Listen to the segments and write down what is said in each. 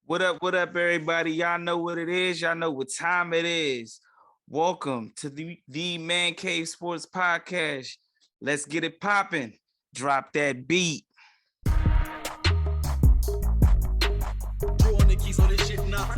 What up, everybody? Y'all know what it is. Y'all know what time it is. Welcome to the ManCave Sports Podcast. Let's get it popping. Drop that beat. Drawing the keys on this shit now.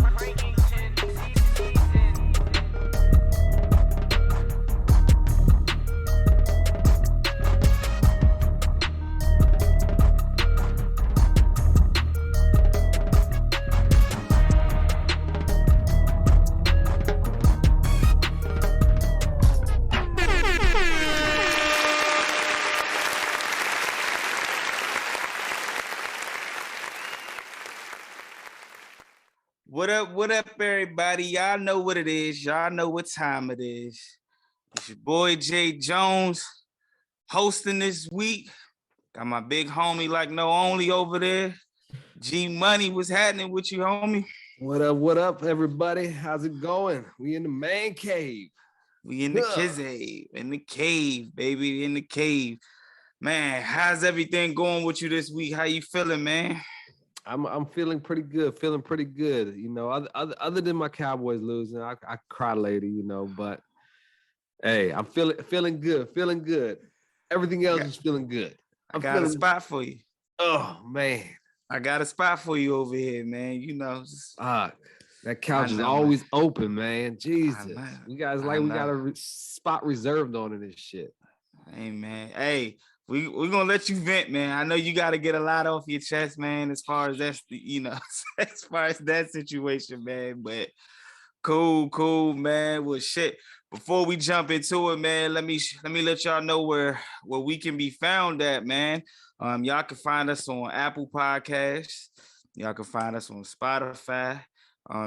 What up, everybody? Y'all know what it is. Y'all know what time it is. It's your boy Jae Jones hosting this week. Got my big homie like no only over there. G Money, what's happening with you, homie? What up, everybody? How's it going? We in the man cave. We in the Kizzy, in the cave, baby, in the cave. Man, how's everything going with you this week? How you feeling, man? I'm feeling pretty good. You know, other than my Cowboys losing, I cry later. You know, but hey, I'm feeling good. Everything else is feeling good. I got a spot for you. Oh man, I got a spot for you over here, man. You know, that couch is always open, man. Jesus, we got a spot reserved on in this shit. Hey, man. Hey, we're gonna let you vent, man. I know you got to get a lot off your chest, man, as far as that's as far as that situation, man. But cool, man. Well, shit. Before we jump into it, man, let me let y'all know where we can be found at, man. Y'all can find us on Apple Podcasts. Y'all can find us on Spotify.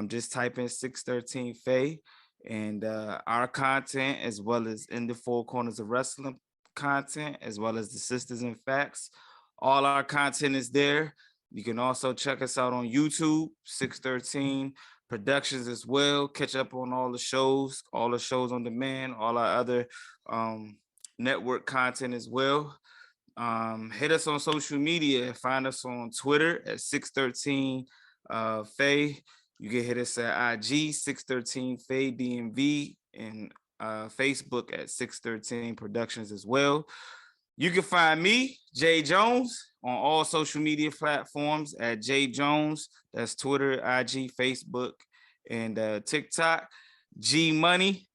Just type in 613 Faye, and our content, as well as In the Four Corners of Wrestling content, as well as the Sisters and Facts. All our content is there. You can also check us out on YouTube, 613 Productions as well. Catch up on all the shows on demand, all our other network content as well. Hit us on social media. Find us on Twitter at 613 Faye. You can hit us at IG 613 Faye DMV, and Facebook at 613 Productions as well. You can find me, Jae Jones, on all social media platforms at Jae Jones. That's Twitter, IG, Facebook, and TikTok. G Money,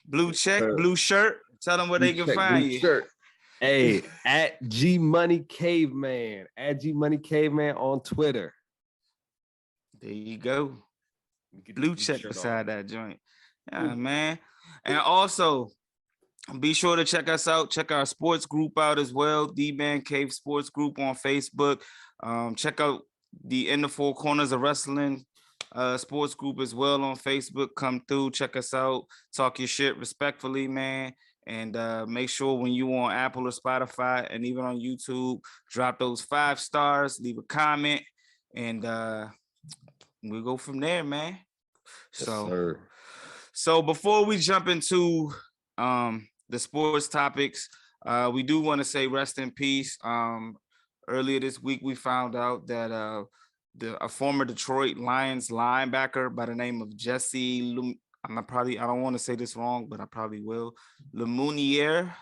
blue check, blue shirt. Tell them where they can find you. Shirt. Hey, at G Money Caveman. At G Money Caveman on Twitter. There you go. Blue check beside that joint. Yeah, man. And also, be sure to check us out. Check our sports group out as well. The ManCave Sports Group on Facebook. Check out the In the Four Corners of Wrestling sports group as well on Facebook. Come through, check us out. Talk your shit respectfully, man. And make sure when you on Apple or Spotify and even on YouTube, drop those 5 stars, leave a comment, and we'll go from there, man. Yes, so before we jump into the sports topics, we do want to say rest in peace. Earlier this week, we found out that a former Detroit Lions linebacker by the name of Jesse, I don't want to say this wrong, but I probably will. Lemunier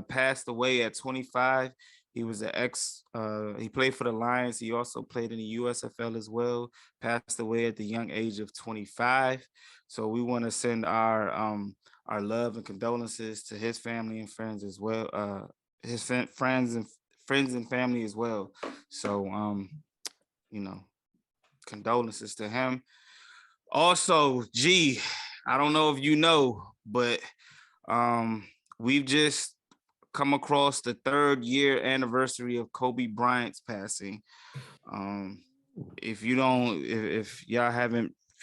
passed away at 25. He was he played for the Lions. He also played in the USFL as well. Passed away at the young age of 25. So we want to send our love and condolences to his family and friends as well. His friends and family as well. So, condolences to him. Also, G, I don't know if you know, but we've just come across the 3rd year anniversary of Kobe Bryant's passing. If y'all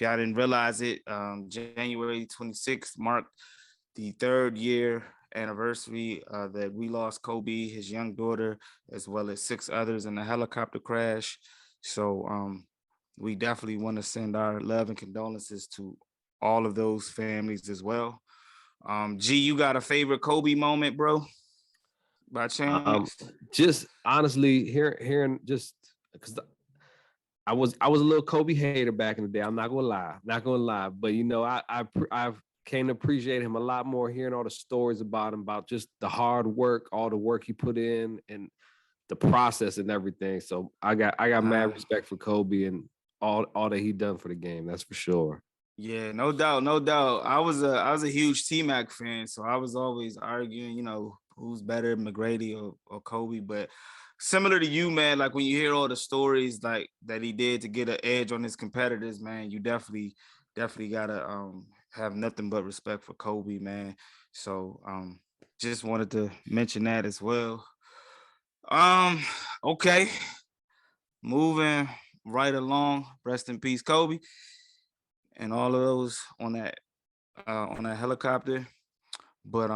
didn't realize it, January 26th marked the 3rd year anniversary that we lost Kobe, his young daughter, as well as 6 others in a helicopter crash. So we definitely want to send our love and condolences to all of those families as well. G, you got a favorite Kobe moment, bro? By chance? Just honestly, hearing just because was a little Kobe hater back in the day. I'm not gonna lie. But I've came to appreciate him a lot more, hearing all the stories about him, about just the hard work, all the work he put in, and the process and everything. So I got mad respect for Kobe and all that he done for the game. That's for sure. Yeah, no doubt, no doubt. I was a huge T-Mac fan, so I was always arguing, who's better, McGrady or Kobe. But similar to you, man, like when you hear all the stories like that he did to get an edge on his competitors, man, you definitely gotta have nothing but respect for Kobe, man. So just wanted to mention that as well. Okay, moving right along. Rest in peace, Kobe, and all of those on that helicopter. But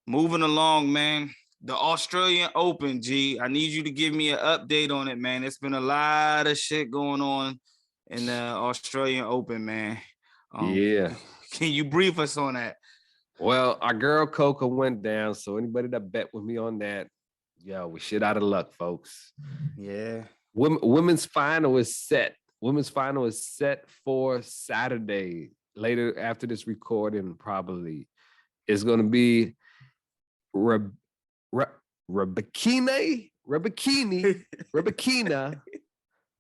moving along, man. The Australian Open, G. I need you to give me an update on it, man. It's been a lot of shit going on in the Australian Open, man. Yeah. Can you brief us on that? Well, our girl Coco went down, so anybody that bet with me on that, yo, we shit out of luck, folks. Yeah. Women's final is set. Women's final is set for Saturday. Later after this recording, probably. It's going to be Rebekina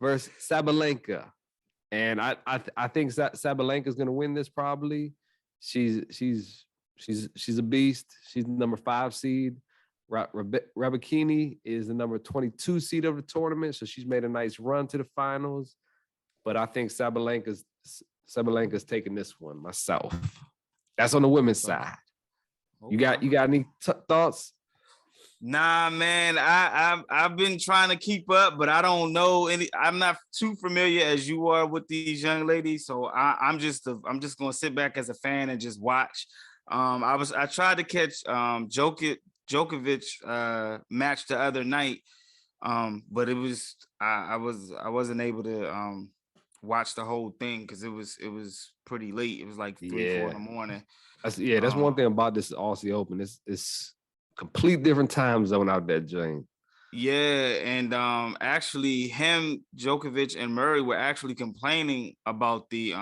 versus Sabalenka. And I think Sabalenka is going to win this probably. She's a beast. She's the number 5 seed. Rebekini is the number 22 seed of the tournament, so she's made a nice run to the finals. But I think Sabalenka's taking this one myself. That's on the women's side. Okay. You got any thoughts? Nah, man. I've been trying to keep up, but I don't know any. I'm not too familiar as you are with these young ladies, so I'm just gonna sit back as a fan and just watch. I tried to catch Djokovic match the other night, but it was I wasn't able to watch the whole thing because it was pretty late. It was like 3-4 in the morning. That's one thing about this Aussie Open. It's complete different time zone out there, Jane. Yeah, and actually him, Djokovic, and Murray were actually complaining about the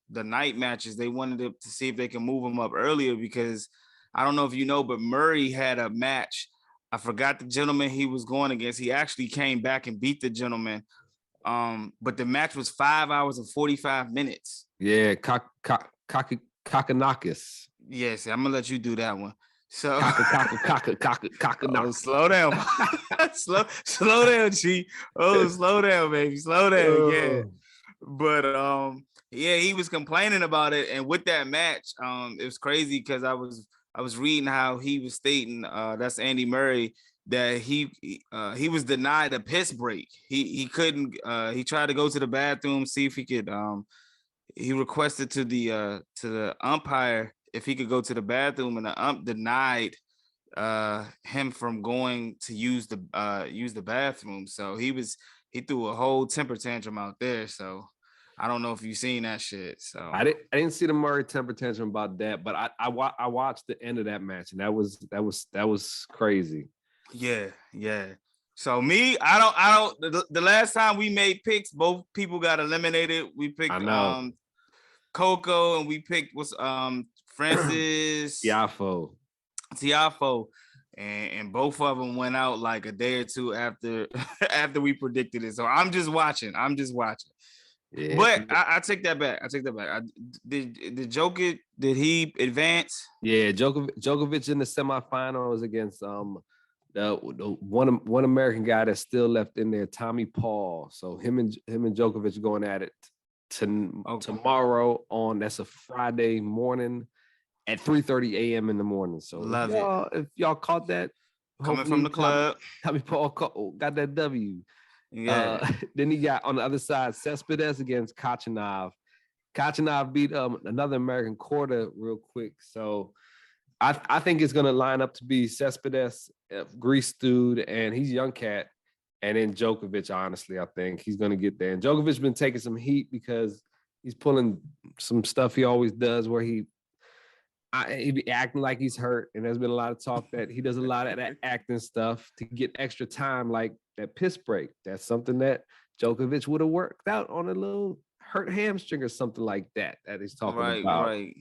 night matches. They wanted to see if they can move them up earlier because I don't know if you know, but Murray had a match. I forgot the gentleman he was going against. He actually came back and beat the gentleman. But the match was 5 hours and 45 minutes. Yeah, Kakanakis. Yes, I'm gonna let you do that one. So slow down. slow down, G. Oh, slow down, baby. Slow down. Yeah. But yeah, he was complaining about it. And with that match, it was crazy because I was reading how he was stating, that's Andy Murray, that he was denied a piss break. He couldn't he tried to go to the bathroom, see if he could he requested to the umpire if he could go to the bathroom, and the ump denied him from going to use the bathroom. So he threw a whole temper tantrum out there. So I don't know if you've seen that shit. So I didn't see the Murray temper tantrum about that, but I watched the end of that match, and that was crazy. Yeah. So me, I don't. The last time we made picks, both people got eliminated. We picked Coco, and we picked Francis Tiafo, and both of them went out like a day or two after we predicted it. So I'm just watching. Yeah. But I take that back. Did Jokic, did he advance? Yeah, Djokovic in the semifinals against the one American guy that's still left in there, Tommy Paul. So him and Djokovic going at it tomorrow on, that's a Friday morning at 3:30 a.m. in the morning. So if y'all caught that, coming from the club, Tommy Paul got that W. Yeah. Then he got on the other side Cespedes against Kachanov. Kachanov beat another American quarter real quick. So I think it's gonna line up to be Cespedes, Greece dude, and he's a young cat. And then Djokovic, honestly, I think he's gonna get there. And Djokovic's been taking some heat because he's pulling some stuff he always does where he be acting like he's hurt. And there's been a lot of talk that he does a lot of that acting stuff to get extra time, like that piss break. That's something that Djokovic would have worked out on a little hurt hamstring or something like that he's talking about. Right.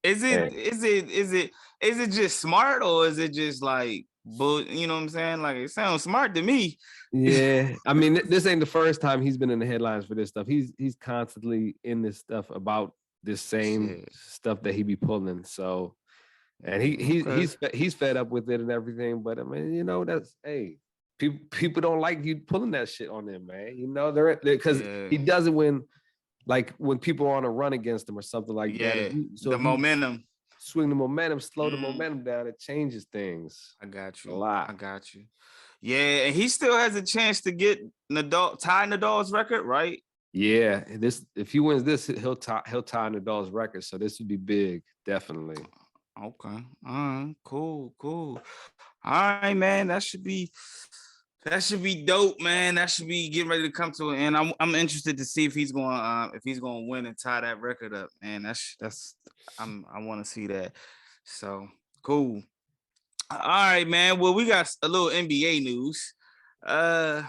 Is And it just smart, or is it just like, but you know what I'm saying? Like, it sounds smart to me. yeah, I mean, this ain't the first time he's been in the headlines for this stuff. He's constantly in this stuff about this same Shit. stuff that he be pulling. So, and Okay. he's fed up with it and everything. But I mean, you know, that's people don't like you pulling that shit on them, man. You know, they're because he does it when people are on a run against him or something like that. The momentum. Swing the momentum, slow the momentum down, it changes things. I got you. A lot. I got you. Yeah, and he still has a chance to get tie Nadal's record, right? Yeah, if he wins this, he'll tie Nadal's record. So this would be big, definitely. Okay. All right. Cool. All right, man. That should be dope, man. That should be getting ready to come to an end. I'm interested to see if he's going to win and tie that record up, man. I want to see that. So cool. All right, man. Well, we got a little NBA news. The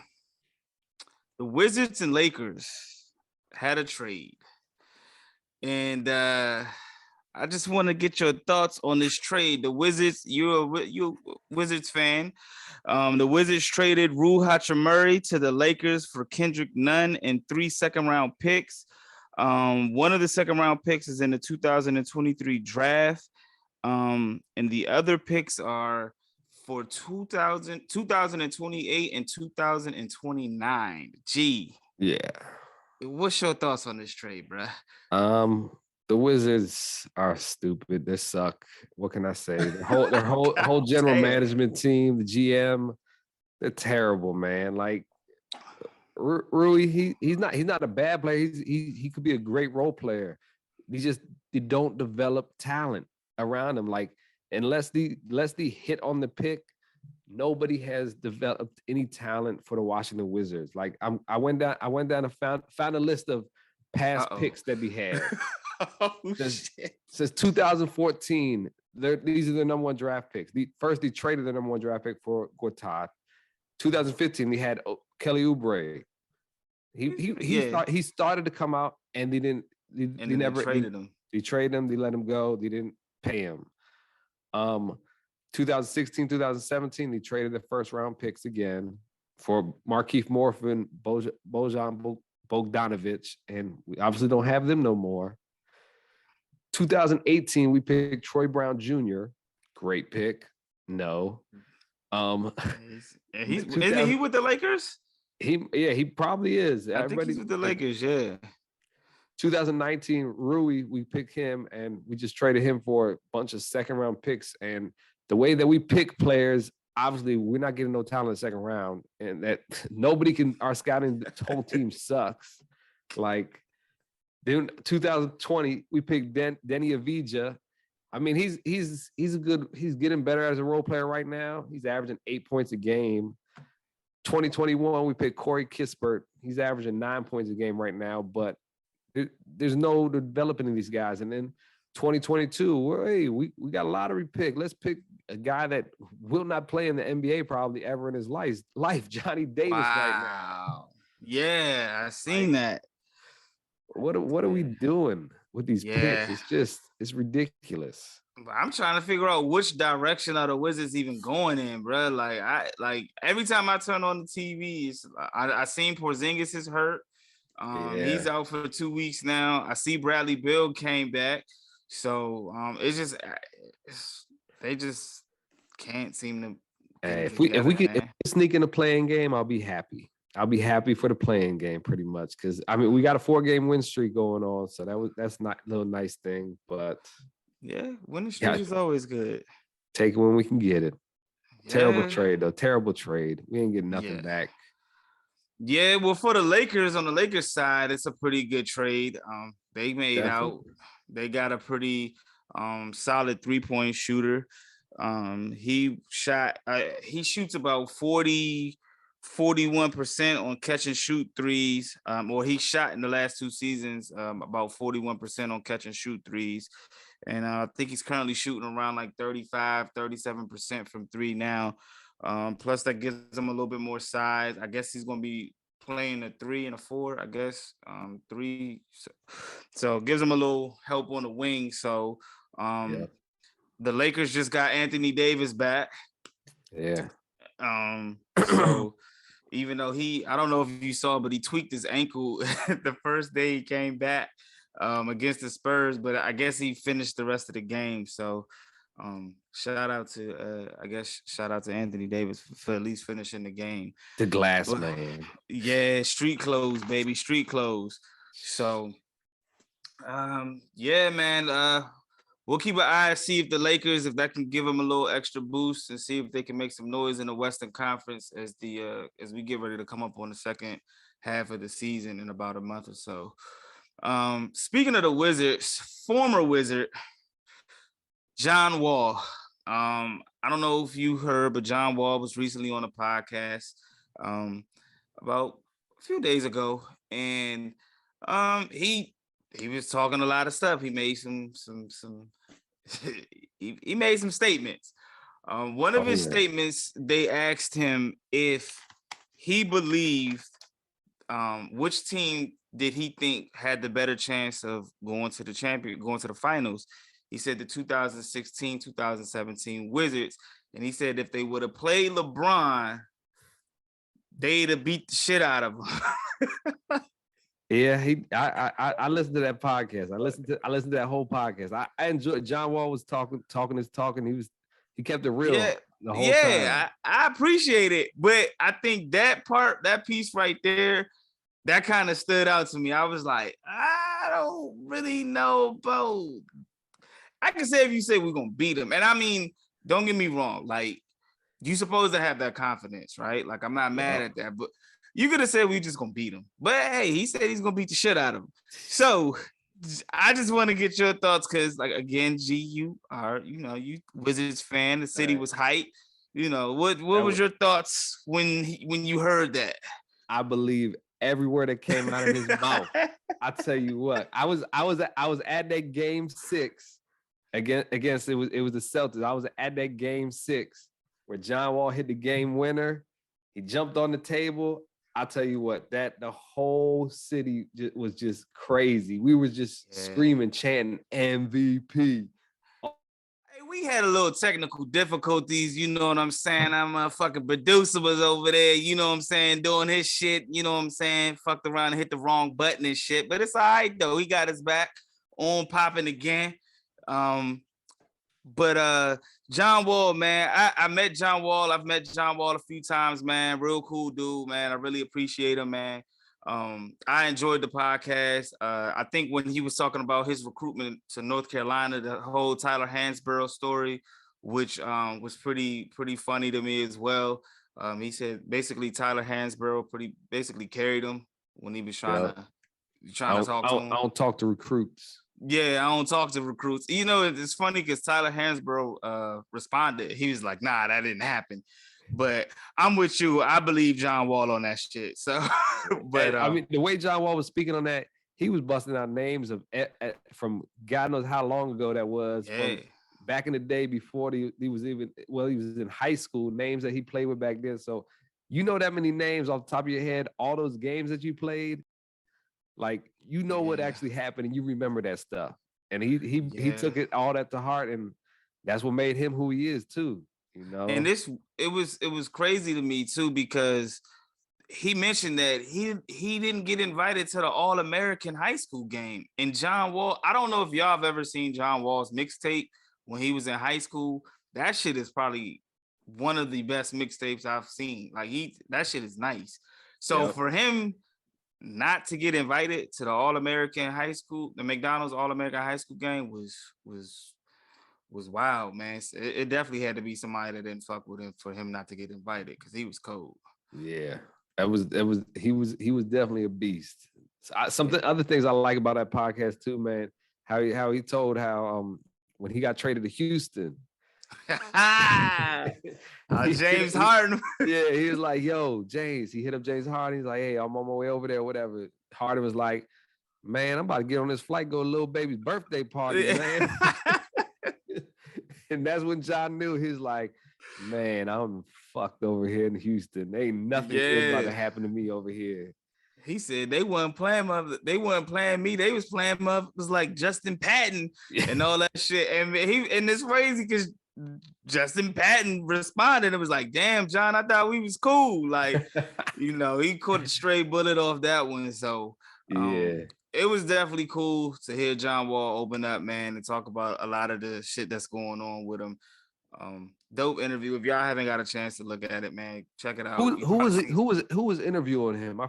Wizards and Lakers had a trade, and I just want to get your thoughts on this trade. The Wizards, you're a Wizards fan. The Wizards traded Rui Hachimura to the Lakers for Kendrick Nunn and 3 second-round picks. One of the second-round picks is in the 2023 draft. And the other picks are for 2028 and 2029. G. Yeah. What's your thoughts on this trade, bro? The Wizards are stupid. They suck. What can I say? Their whole general management team, the GM, they're terrible, man. Like Rui, he's not a bad player. He could be a great role player. They don't develop talent around him. Like unless they hit on the pick, nobody has developed any talent for the Washington Wizards. Like I went down and found a list of past picks that we had. Since 2014, these are the number one draft picks. First, they traded the number one draft pick for Gortat. 2015, they had Kelly Oubre. He started to come out, and they never traded him. They traded him. They let him go. They didn't pay him. 2016, 2017, they traded the first round picks again for Markieff Morris and Bojan Bogdanovic, and we obviously don't have them no more. 2018, we picked Troy Brown Jr. Great pick. No. Isn't he with the Lakers? He probably is. I think he's with the Lakers, yeah. 2019, Rui, we picked him, and we just traded him for a bunch of second-round picks. And the way that we pick players, obviously, we're not getting no talent in the second round, and that nobody can. Our scouting whole team sucks. Like, then 2020, we picked Denny Avdija. I mean, he's getting better as a role player right now. He's averaging 8 points a game. 2021, we picked Corey Kispert. He's averaging 9 points a game right now, but there's no developing in these guys. And then 2022, we got a lottery pick. Let's pick a guy that will not play in the NBA probably ever in his life, Johnny Davis right now. Yeah, I seen that. What are we doing with these picks? It's ridiculous. I'm trying to figure out which direction are the Wizards even going in, bro. Like every time I turn on the TV, I seen Porzingis is hurt. He's out for 2 weeks now. I see Bradley Beal came back. So they just can't seem to. If we can sneak in a playing game, I'll be happy. I'll be happy for the playing game pretty much. Cause I mean, we got a 4-game win streak going on. So that's not a little nice thing, but yeah, winning streak is always good. Take it when we can get it. Yeah. Terrible trade though. Terrible trade. We ain't getting nothing back. Yeah, well, for the Lakers, on the Lakers side, it's a pretty good trade. They made out. They got a pretty solid 3-point shooter. He shoots about 41% on catch and shoot threes. Or he shot in the last 2 seasons about 41% on catch and shoot threes. And I think he's currently shooting around like 37% from 3 now. Plus that gives him a little bit more size. I guess he's going to be playing a 3 and a 4, I guess. Three. So it gives him a little help on the wing. So the Lakers just got Anthony Davis back. Yeah. So even though I don't know if you saw, but he tweaked his ankle the first day he came back against the Spurs, but I guess he finished the rest of the game. So shout out to Anthony Davis for at least finishing the game. The glass man. Yeah, street clothes, baby, street clothes. So yeah, man. We'll keep an eye, see if the Lakers, if that can give them a little extra boost, and see if they can make some noise in the Western Conference as we get ready to come up on the second half of the season in about a month or so. Speaking of the Wizards, former Wizard John Wall. I don't know if you heard, but John Wall was recently on a podcast about a few days ago, and he was talking a lot of stuff. He made some he made some statements. One of his statements, they asked him if he believed which team did he think had the better chance of going to the finals. He said the 2016-2017 Wizards, and he said if they would have played LeBron, they'd have beat the shit out of him. Yeah, I listened to that podcast. I listened to that whole podcast. I enjoyed. John Wall was talking. He kept it real the whole time. I appreciate it, but I think that piece right there, that kind of stood out to me. I was like, I don't really know, bro. I can say if you say we're gonna beat them, and I mean, don't get me wrong, like you supposed to have that confidence, right? Like I'm not mad at that, but you could have said we just gonna beat him. But hey, he said he's gonna beat the shit out of him. So I just want to get your thoughts, because like again, G, you Wizards fan. The city was hype. What was your thoughts when you heard that? I believe every word that came out of his mouth. I tell you what, I was at that game 6 against it was the Celtics. I was at that game 6 where John Wall hit the game winner. He jumped on the table. I tell you what, the whole city was just crazy. We was just screaming, chanting MVP. Hey, we had a little technical difficulties, you know what I'm saying? I'm fucking producer was over there, you know what I'm saying, doing his shit, you know what I'm saying, fucked around and hit the wrong button and shit. But it's all right though. He got his back on popping again. But John Wall, man, I met John Wall. I've met John Wall a few times, man. Real cool dude, man. I really appreciate him, man. I enjoyed the podcast. I think when he was talking about his recruitment to North Carolina, the whole Tyler Hansborough story, which was pretty funny to me as well. He said basically Tyler Hansborough basically carried him when he was trying to talk to him. I don't talk to recruits. Yeah, I don't talk to recruits. It's funny because Tyler Hansborough responded. He was like, nah, that didn't happen. But I'm with you. I believe John Wall on that shit. So, but I mean, the way John Wall was speaking on that, he was busting out names from God knows how long ago that was. From back in the day before he was in high school, names that he played with back then. So, that many names off the top of your head, all those games that you played. Like, what actually happened, and you remember that stuff. And he took it all that to heart, and that's what made him who he is too. And it was crazy to me too, because he mentioned that he didn't get invited to the All-American high school game. And John Wall, I don't know if y'all have ever seen John Wall's mixtape when he was in high school. That shit is probably one of the best mixtapes I've seen. Like that shit is nice. So for him not to get invited to the All-American high school, the McDonald's All-American high school game was wild, man. It definitely had to be somebody that didn't fuck with him for him not to get invited, because he was cold. Yeah, he was definitely a beast. Other things I like about that podcast too, man. How he told how when he got traded to Houston. James Harden. Yeah, he was like, yo, James. He hit up James Harden. He's like, hey, I'm on my way over there, whatever. Harden was like, man, I'm about to get on this flight, go to little baby's birthday party, man. And that's when John knew. He's like, Man, I'm fucked over here in Houston. Ain't nothing good about to Yeah. happen to me over here. He said they wasn't playing they weren't playing me. They was playing was like Justin Patton and all that shit. And it's crazy because Justin Patton responded. It was like, damn, John, I thought we was cool. Like, he caught a stray bullet off that one. So Yeah. it was definitely cool to hear John Wall open up, man, and talk about a lot of the shit that's going on with him. Dope interview. If y'all haven't got a chance to look at it, man, check it out. Who was it? Who was interviewing him?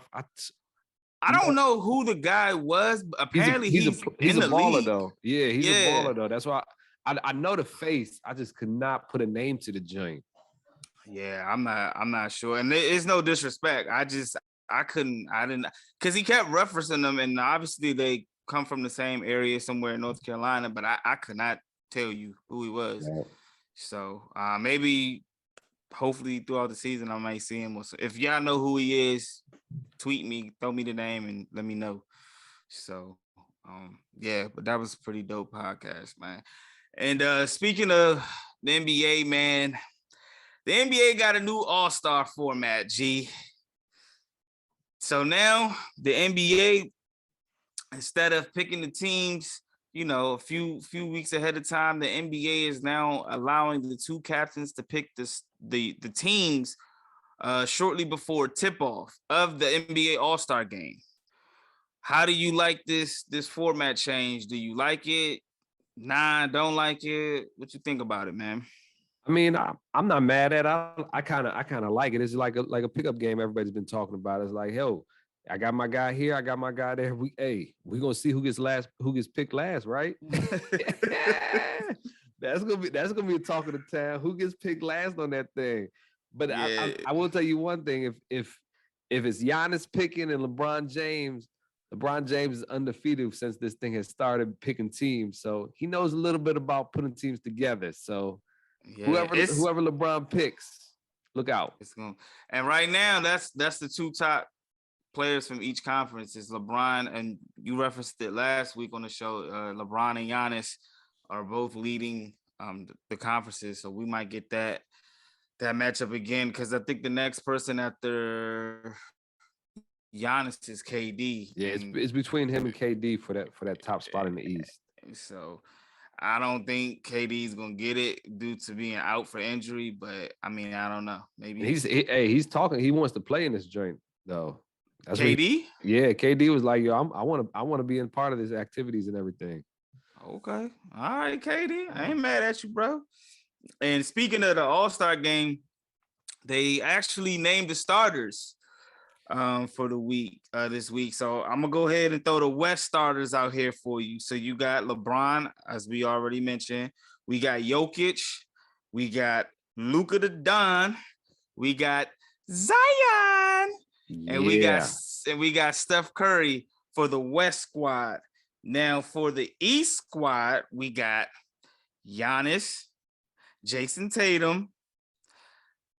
I don't know who the guy was, but apparently he's he's in a the baller league. though. Yeah, he's a Yeah. baller though. That's why I know the face. I just could not put a name to the joint. Yeah, I'm not sure. And it's no disrespect. I didn't, because he kept referencing them, and obviously they come from the same area somewhere in North Carolina, but I could not tell you who he was. Yeah. So maybe hopefully throughout the season I might see him. If y'all know who he is, tweet me, throw me the name, and let me know. So yeah, but that was a pretty dope podcast, man. And speaking of the NBA, man, the NBA got a new All-Star format, G. So now the NBA, instead of picking the teams, a few weeks ahead of time, the NBA is now allowing the two captains to pick the teams shortly before tip-off of the NBA All-Star game. How do you like this format change? Do you like it? Nah, don't like it. What you think about it, man? I mean, I'm not mad at it. I kind of like it. It's like a pickup game. Everybody's been talking about. It's like, yo, I got my guy here. I got my guy there. We gonna see who gets picked last, right? That's gonna be a talk of the town. Who gets picked last on that thing? But yeah. I will tell you one thing: if it's Giannis picking and LeBron James is undefeated since this thing has started picking teams, so he knows a little bit about putting teams together. So. Yeah, whoever LeBron picks, look out. And right now, that's the two top players from each conference is LeBron, and you referenced it last week on the show. LeBron and Giannis are both leading the conferences, so we might get that matchup again, because I think the next person after Giannis is KD. Yeah, it's between him and KD for that top spot in the East. So I don't think KD is gonna get it due to being out for injury, but I mean, I don't know. Maybe he's talking. He wants to play in this joint though. That's KD. KD was like, yo, I want to be in part of these activities and everything. Okay, all right, KD. I ain't mad at you, bro. And speaking of the All-Star game, they actually named the starters for the week this week. So I'm gonna go ahead and throw the West starters out here for you. So you got LeBron, as we already mentioned. We got Jokic. We got Luka the Don. We got Zion, and we got Steph Curry for the West squad. Now for the East squad, we got Giannis, Jason Tatum,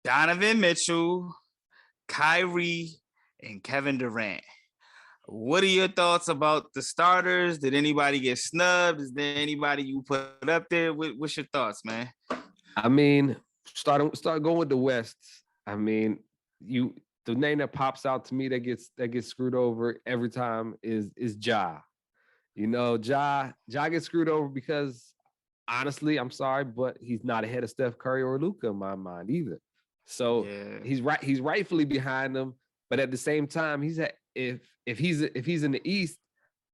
Donovan Mitchell, Kyrie, and Kevin Durant. What are your thoughts about the starters? Did anybody get snubbed? Is there anybody you put up there? What's your thoughts, man? I mean, start going with the West. I mean, the name that pops out to me that gets screwed over every time is Ja. Ja gets screwed over because honestly, I'm sorry, but he's not ahead of Steph Curry or Luka in my mind either. So he's rightfully behind them, but at the same time, if he's in the East,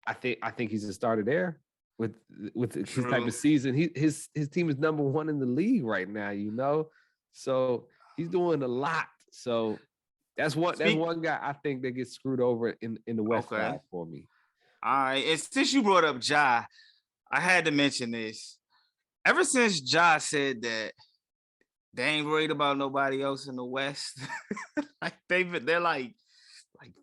I think he's a starter there with his type of season. His team is number 1 in the league right now, so he's doing a lot. So that's one guy I think that gets screwed over in the West side for me. All right, and since you brought up Ja, I had to mention this. Ever since Ja said that they ain't worried about nobody else in the West, like they're like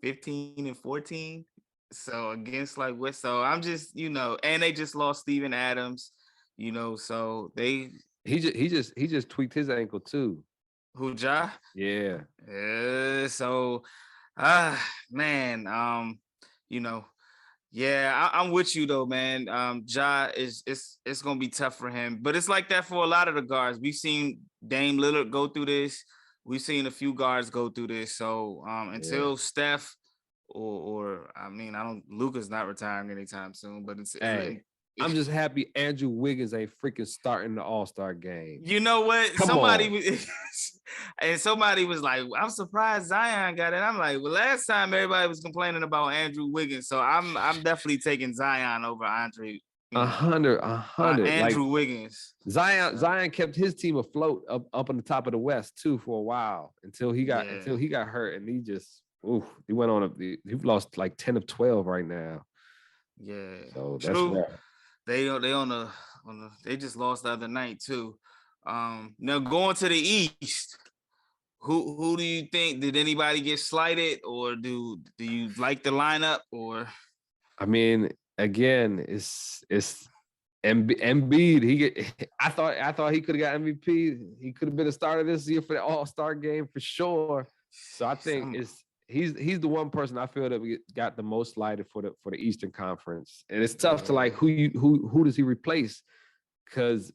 15 and 14. So against like West, so I'm just and they just lost Steven Adams, so they he just tweaked his ankle too. Who, Ja? Yeah. So man, Yeah, I'm with you though, man. Ja is it's gonna be tough for him, but it's like that for a lot of the guards. We've seen Dame Lillard go through this. We've seen a few guards go through this. So Yeah. until Steph or I mean, I don't. Luka's not retiring anytime soon, but Hey, I'm just happy Andrew Wiggins ain't freaking starting the All-Star game. you know what? Come on. Somebody was like, I'm surprised Zion got it. I'm like, well, last time everybody was complaining about Andrew Wiggins, so I'm definitely taking Zion over Andre. You know, 100. Like Andrew Wiggins. Zion kept his team afloat up on the top of the West too for a while until he got hurt, and he went on he lost like 10 of 12 right now. Yeah, so true. That's rough. They just lost the other night too. Now going to the East, who do you think? Did anybody get slighted, or do you like the lineup? Or I mean, again, it's Embiid. I thought he could have got MVP. He could have been a starter this year for the All-Star game for sure. So I think he's the one person I feel that we got the most slighted for the Eastern Conference, and it's tough to like who does he replace, because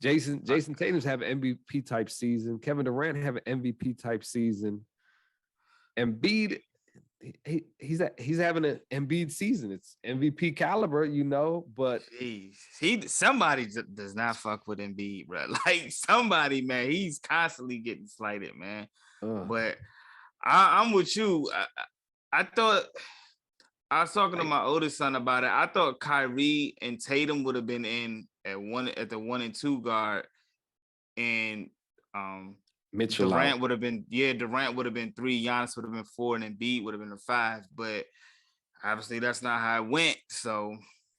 Jason Tatum's have an MVP type season. Kevin Durant have an MVP type season. Embiid, he's having an Embiid season. It's MVP caliber, but somebody does not fuck with Embiid, bro. Like somebody, man, he's constantly getting slighted, man. But I'm with you. I thought I was talking to my oldest son about it. I thought Kyrie and Tatum would have been in at the 1 and 2 guard, and Mitchell Durant would have been 3, Giannis would have been 4, and Embiid would have been a 5. But obviously that's not how it went. So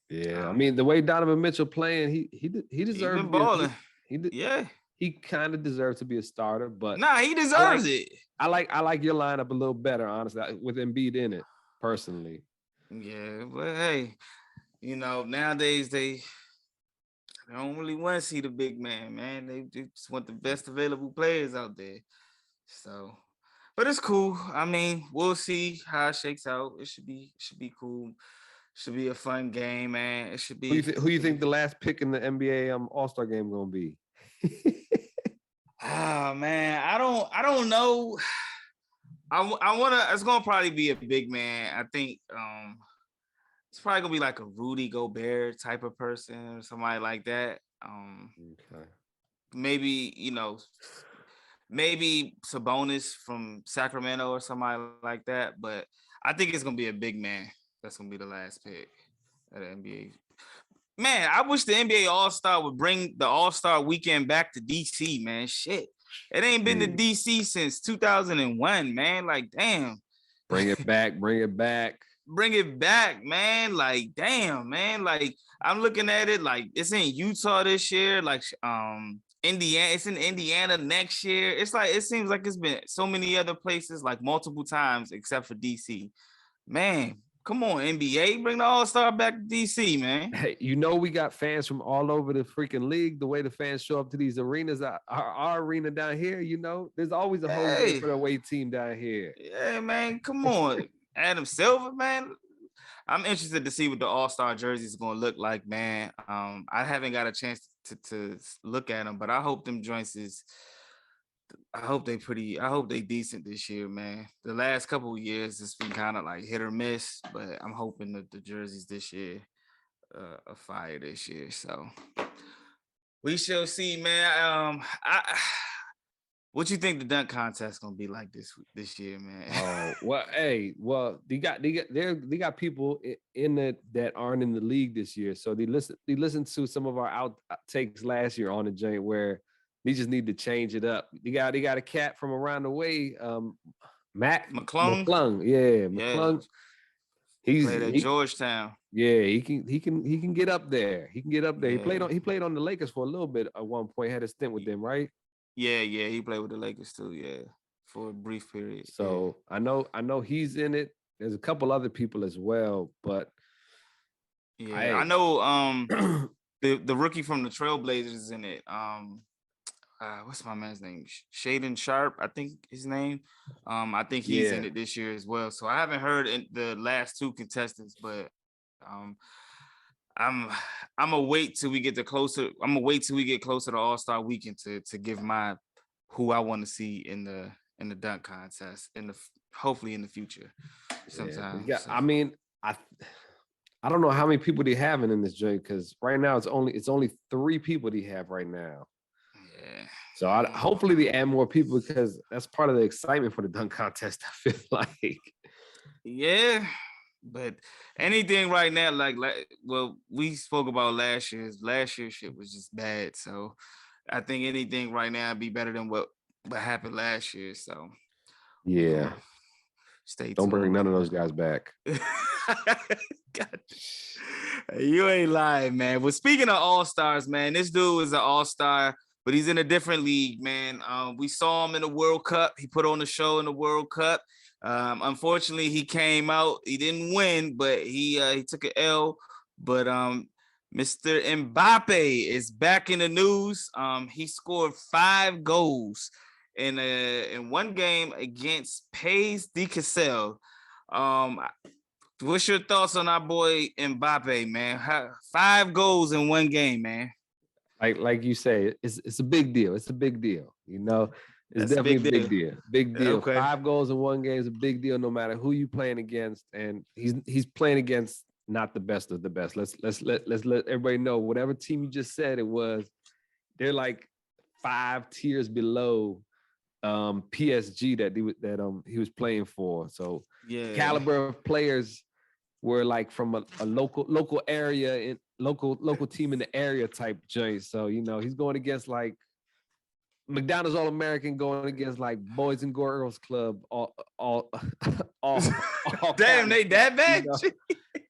yeah, I mean the way Donovan Mitchell playing, he deserved to be balling. He kind of deserves to be a starter, but he deserves it. I like your lineup a little better, honestly, with Embiid in it, personally. Yeah, but hey, nowadays they don't really want to see the big man. They just want the best available players out there. So, but it's cool. I mean, we'll see how it shakes out. It should be cool. Should be a fun game, man. It should be. Who you think the last pick in the NBA All-Star game gonna be? Man, I don't know. I wanna. It's gonna probably be a big man. I think it's probably gonna be like a Rudy Gobert type of person or somebody like that. Okay. Maybe maybe Sabonis from Sacramento or somebody like that. But I think it's gonna be a big man. That's gonna be the last pick at the NBA. Man, I wish the NBA All-Star would bring the All-Star weekend back to DC, man. Shit. It ain't been to DC since 2001, man. Like, damn. Bring it back. Bring it back, man. Like, damn, man. Like, I'm looking at it like it's in Utah this year. Like, Indiana. It's in Indiana next year. It's like it seems like it's been so many other places, like multiple times, except for DC. Man, come on, NBA, bring the All-Star back to DC, man. Hey, we got fans from all over the freaking league. The way the fans show up to these arenas, our arena down here, there's always a home game for the away team down here. Yeah, man, come on. Adam Silver, man. I'm interested to see what the All-Star jersey is going to look like, man. I haven't got a chance to look at them, but I hope them joints I hope they decent this year, man. The last couple of years it's been kind of like hit or miss, but I'm hoping that the jerseys this year are fire this year. So we shall see, man. What you think the dunk contest gonna be like this year, man? They got people in it that aren't in the league this year, so they listened to some of our outtakes last year on the joint where they just need to change it up. They got a cat from around the way, McClung. Yeah, McClung. He played at Georgetown. Yeah, he can get up there. He played on the Lakers for a little bit at one point. Had a stint with them, right? Yeah, he played with the Lakers too. Yeah, for a brief period. So I know he's in it. There's a couple other people as well, but I know the rookie from the Trailblazers is in it. what's my man's name? Shaden Sharp, I think his name. I think he's in Yeah. it this year as well. So I haven't heard the last two contestants, but I'm I'm gonna wait till we get closer. I'm gonna wait till we get closer to All-Star Weekend to give my who I want to see in the dunk contest hopefully in the future Yeah. But sometime. yeah, So I mean, I don't know how many people they having in this joint because right now it's only 3 people they have right now. yeah. So hopefully they add more people because that's part of the excitement for the dunk contest. I feel like. Yeah, but anything right now, like well, we spoke about last year's shit was just bad. So I think anything right now would be better than what happened last year. So we Yeah. gonna stay Don't bring tuned. none of those guys back. God, you ain't lying, man. Well, speaking of all-stars, man, this dude is an all-star, but he's in a different league, man. We saw him in the World Cup. He put on the show in the World Cup. Unfortunately, he came out. He didn't win, but he took an L. But Mr. Mbappe is back in the news. He scored 5 goals in one game against Pays de Cassel. Um, what's your thoughts on our boy Mbappe, man? 5 goals in one game, man. Like you say, it's a big deal. It's a big deal. You know, it's That's a definitely big a big deal. deal. Big deal. Okay. 5 goals in one game is a big deal, no matter who you playing against. And he's playing against not the best of the best. Let's let everybody know whatever team you just said it was, they're like 5 tiers below PSG that he was playing for. So Yeah. caliber of players were like from a local area in local team in the area type joint. So you know he's going against like McDonald's All American going against like Boys and Girls Club all Damn, they that bad? You know?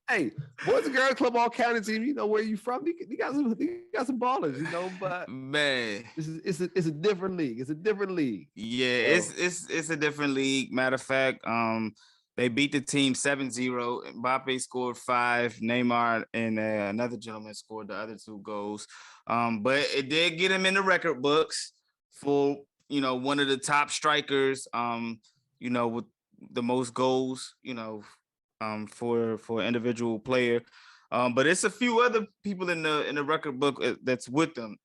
Hey, Boys and Girls Club all county team. You know where you from? You got some ballers, you know. But man, it's a different league. It's a different league. yeah, So, it's a different league. Matter of fact, they beat the team 7-0. Mbappe scored 5. Neymar and another gentleman scored the other 2 goals. But it did get him in the record books for one of the top strikers. With the most goals. For an individual player. But it's a few other people in the record book that's with them.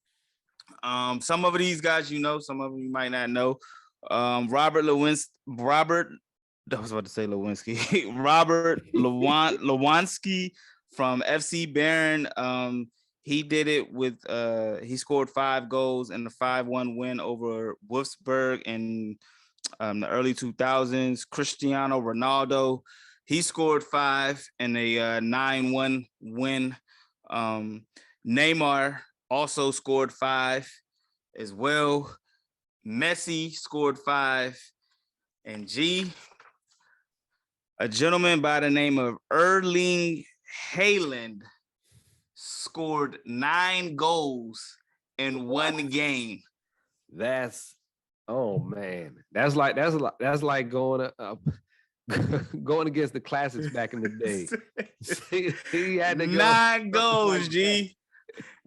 Some of these guys some of them you might not know. Robert, I was about to say Lewinsky. Robert Lewanski from FC Bayern. He did it with he scored 5 goals in the 5-1 win over Wolfsburg in the early 2000s. Cristiano Ronaldo, he scored 5 in a 9-1 win. Neymar also scored 5 as well. Messi scored 5. And G, a gentleman by the name of Erling Haaland scored 9 goals in one game. Oh man, that's like going going against the classics back in the day. He had to go 9 goals, like G.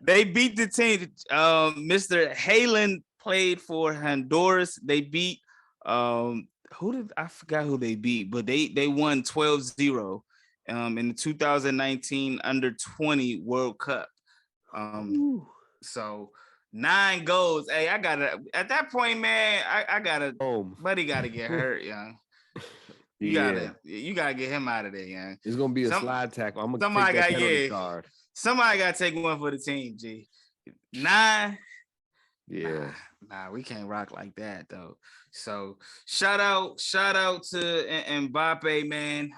They beat the team. Mr. Haaland played for Honduras. They beat I forgot who they beat, but they won 12-0 in the 2019 under-20 World Cup. So 9 goals. Hey, I gotta at that point, man. I gotta. Buddy gotta get hurt, young. You gotta get him out of there, young. It's gonna be a slide tackle. I'm gonna somebody take that penalty card. Somebody gotta take one for the team, G. 9. Yeah. Nah, we can't rock like that though. So shout out to Mbappe, man.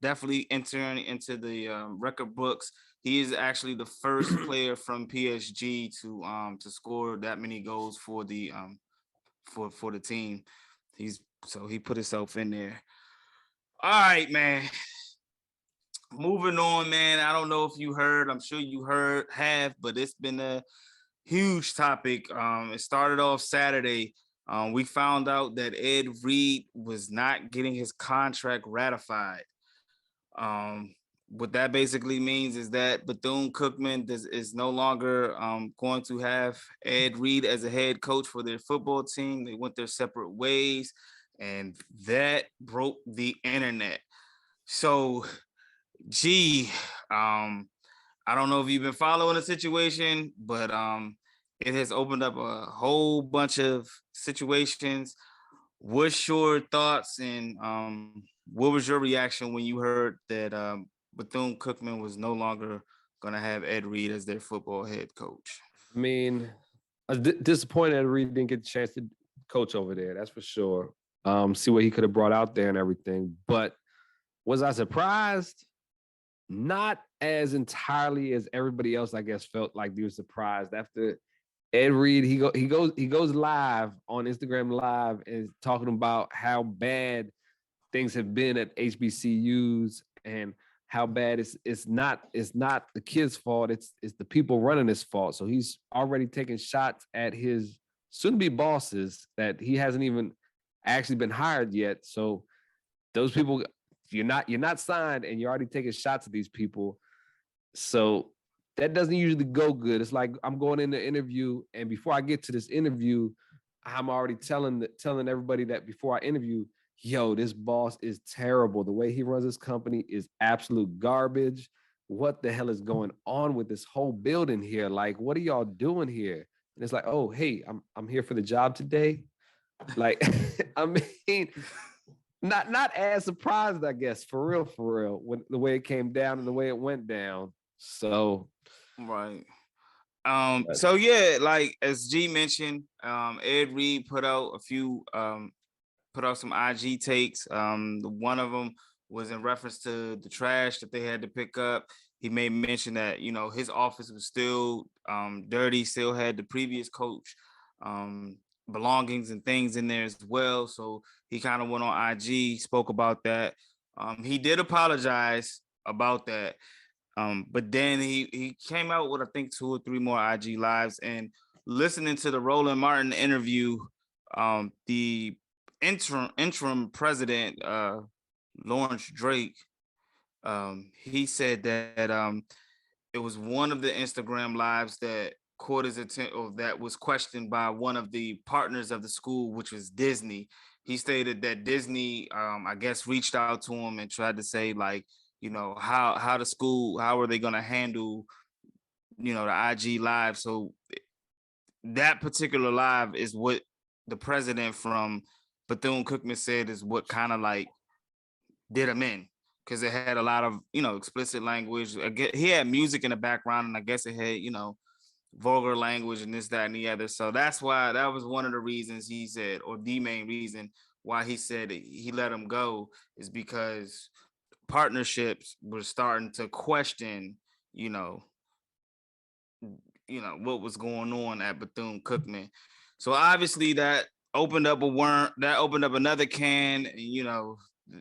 Definitely entering into the record books. He is actually the first player from PSG to score that many goals for the for the team. He put himself in there. All right, man. Moving on, man. I don't know if you heard. I'm sure you have, but it's been a huge topic. It started off Saturday. We found out that Ed Reed was not getting his contract ratified. what that basically means is that Bethune-Cookman is no longer going to have Ed Reed as a head coach for their football team. They went their separate ways, and that broke the internet. So, gee, I don't know if you've been following the situation, but it has opened up a whole bunch of situations. What's your thoughts and what was your reaction when you heard that Bethune Cookman was no longer going to have Ed Reed as their football head coach? I mean, I was disappointed that Reed didn't get the chance to coach over there. That's for sure. See what he could have brought out there and everything. But was I surprised? Not as entirely as everybody else, I guess, felt like they were surprised after Ed Reed. He goes live on Instagram Live and talking about how bad things have been at HBCUs and how bad it's not the kids' fault. It's the people running this fault. So he's already taking shots at his soon-to-be bosses that he hasn't even actually been hired yet. So those people, you're not signed and you're already taking shots at these people. So that doesn't usually go good. It's like I'm going in the interview, and before I get to this interview, I'm already telling everybody that before I interview, yo, this boss is terrible. The way he runs his company is absolute garbage. What the hell is going on with this whole building here? Like, what are y'all doing here? And it's like, oh, hey, I'm here for the job today. Like, I mean, not as surprised, I guess, for real, when the way it came down and the way it went down. So, right. So yeah, like as G mentioned, Ed Reed put out some IG takes. One of them was in reference to the trash that they had to pick up. He made mention that his office was still dirty, still had the previous coach belongings and things in there as well. So he kind of went on IG, spoke about that. He did apologize about that. But then he came out with I think 2 or 3 more IG lives, and listening to the Roland Martin interview, the interim president Lawrence Drake, he said that it was one of the Instagram lives that caught his attention, or that was questioned by one of the partners of the school, which was Disney. He stated that Disney, I guess, reached out to him and tried to say like, how the school, how are they going to handle, the IG live. So that particular live is what the president from Bethune-Cookman said is what kind of like did him in, because it had a lot of explicit language. He had music in the background, and I guess it had vulgar language and this, that, and the other. So that's why that was one of the reasons he said, or the main reason why he said he let him go, is because partnerships were starting to question, what was going on at Bethune-Cookman. So obviously that opened up another can. And,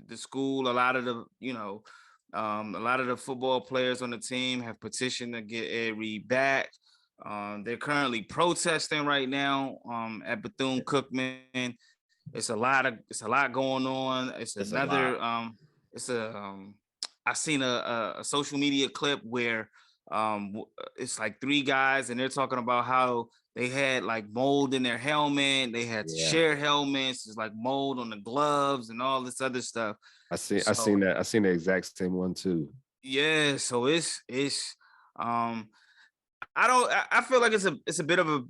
the school, a lot of the football players on the team have petitioned to get Ed Reed back. They're currently protesting right now at Bethune-Cookman. It's a lot going on. I seen a social media clip where it's like 3 guys, and they're talking about how they had like mold in their helmet. They had to share helmets. There's like mold on the gloves and all this other stuff. I seen that. I seen the exact same one too. Yeah. So it's I feel like it's a bit of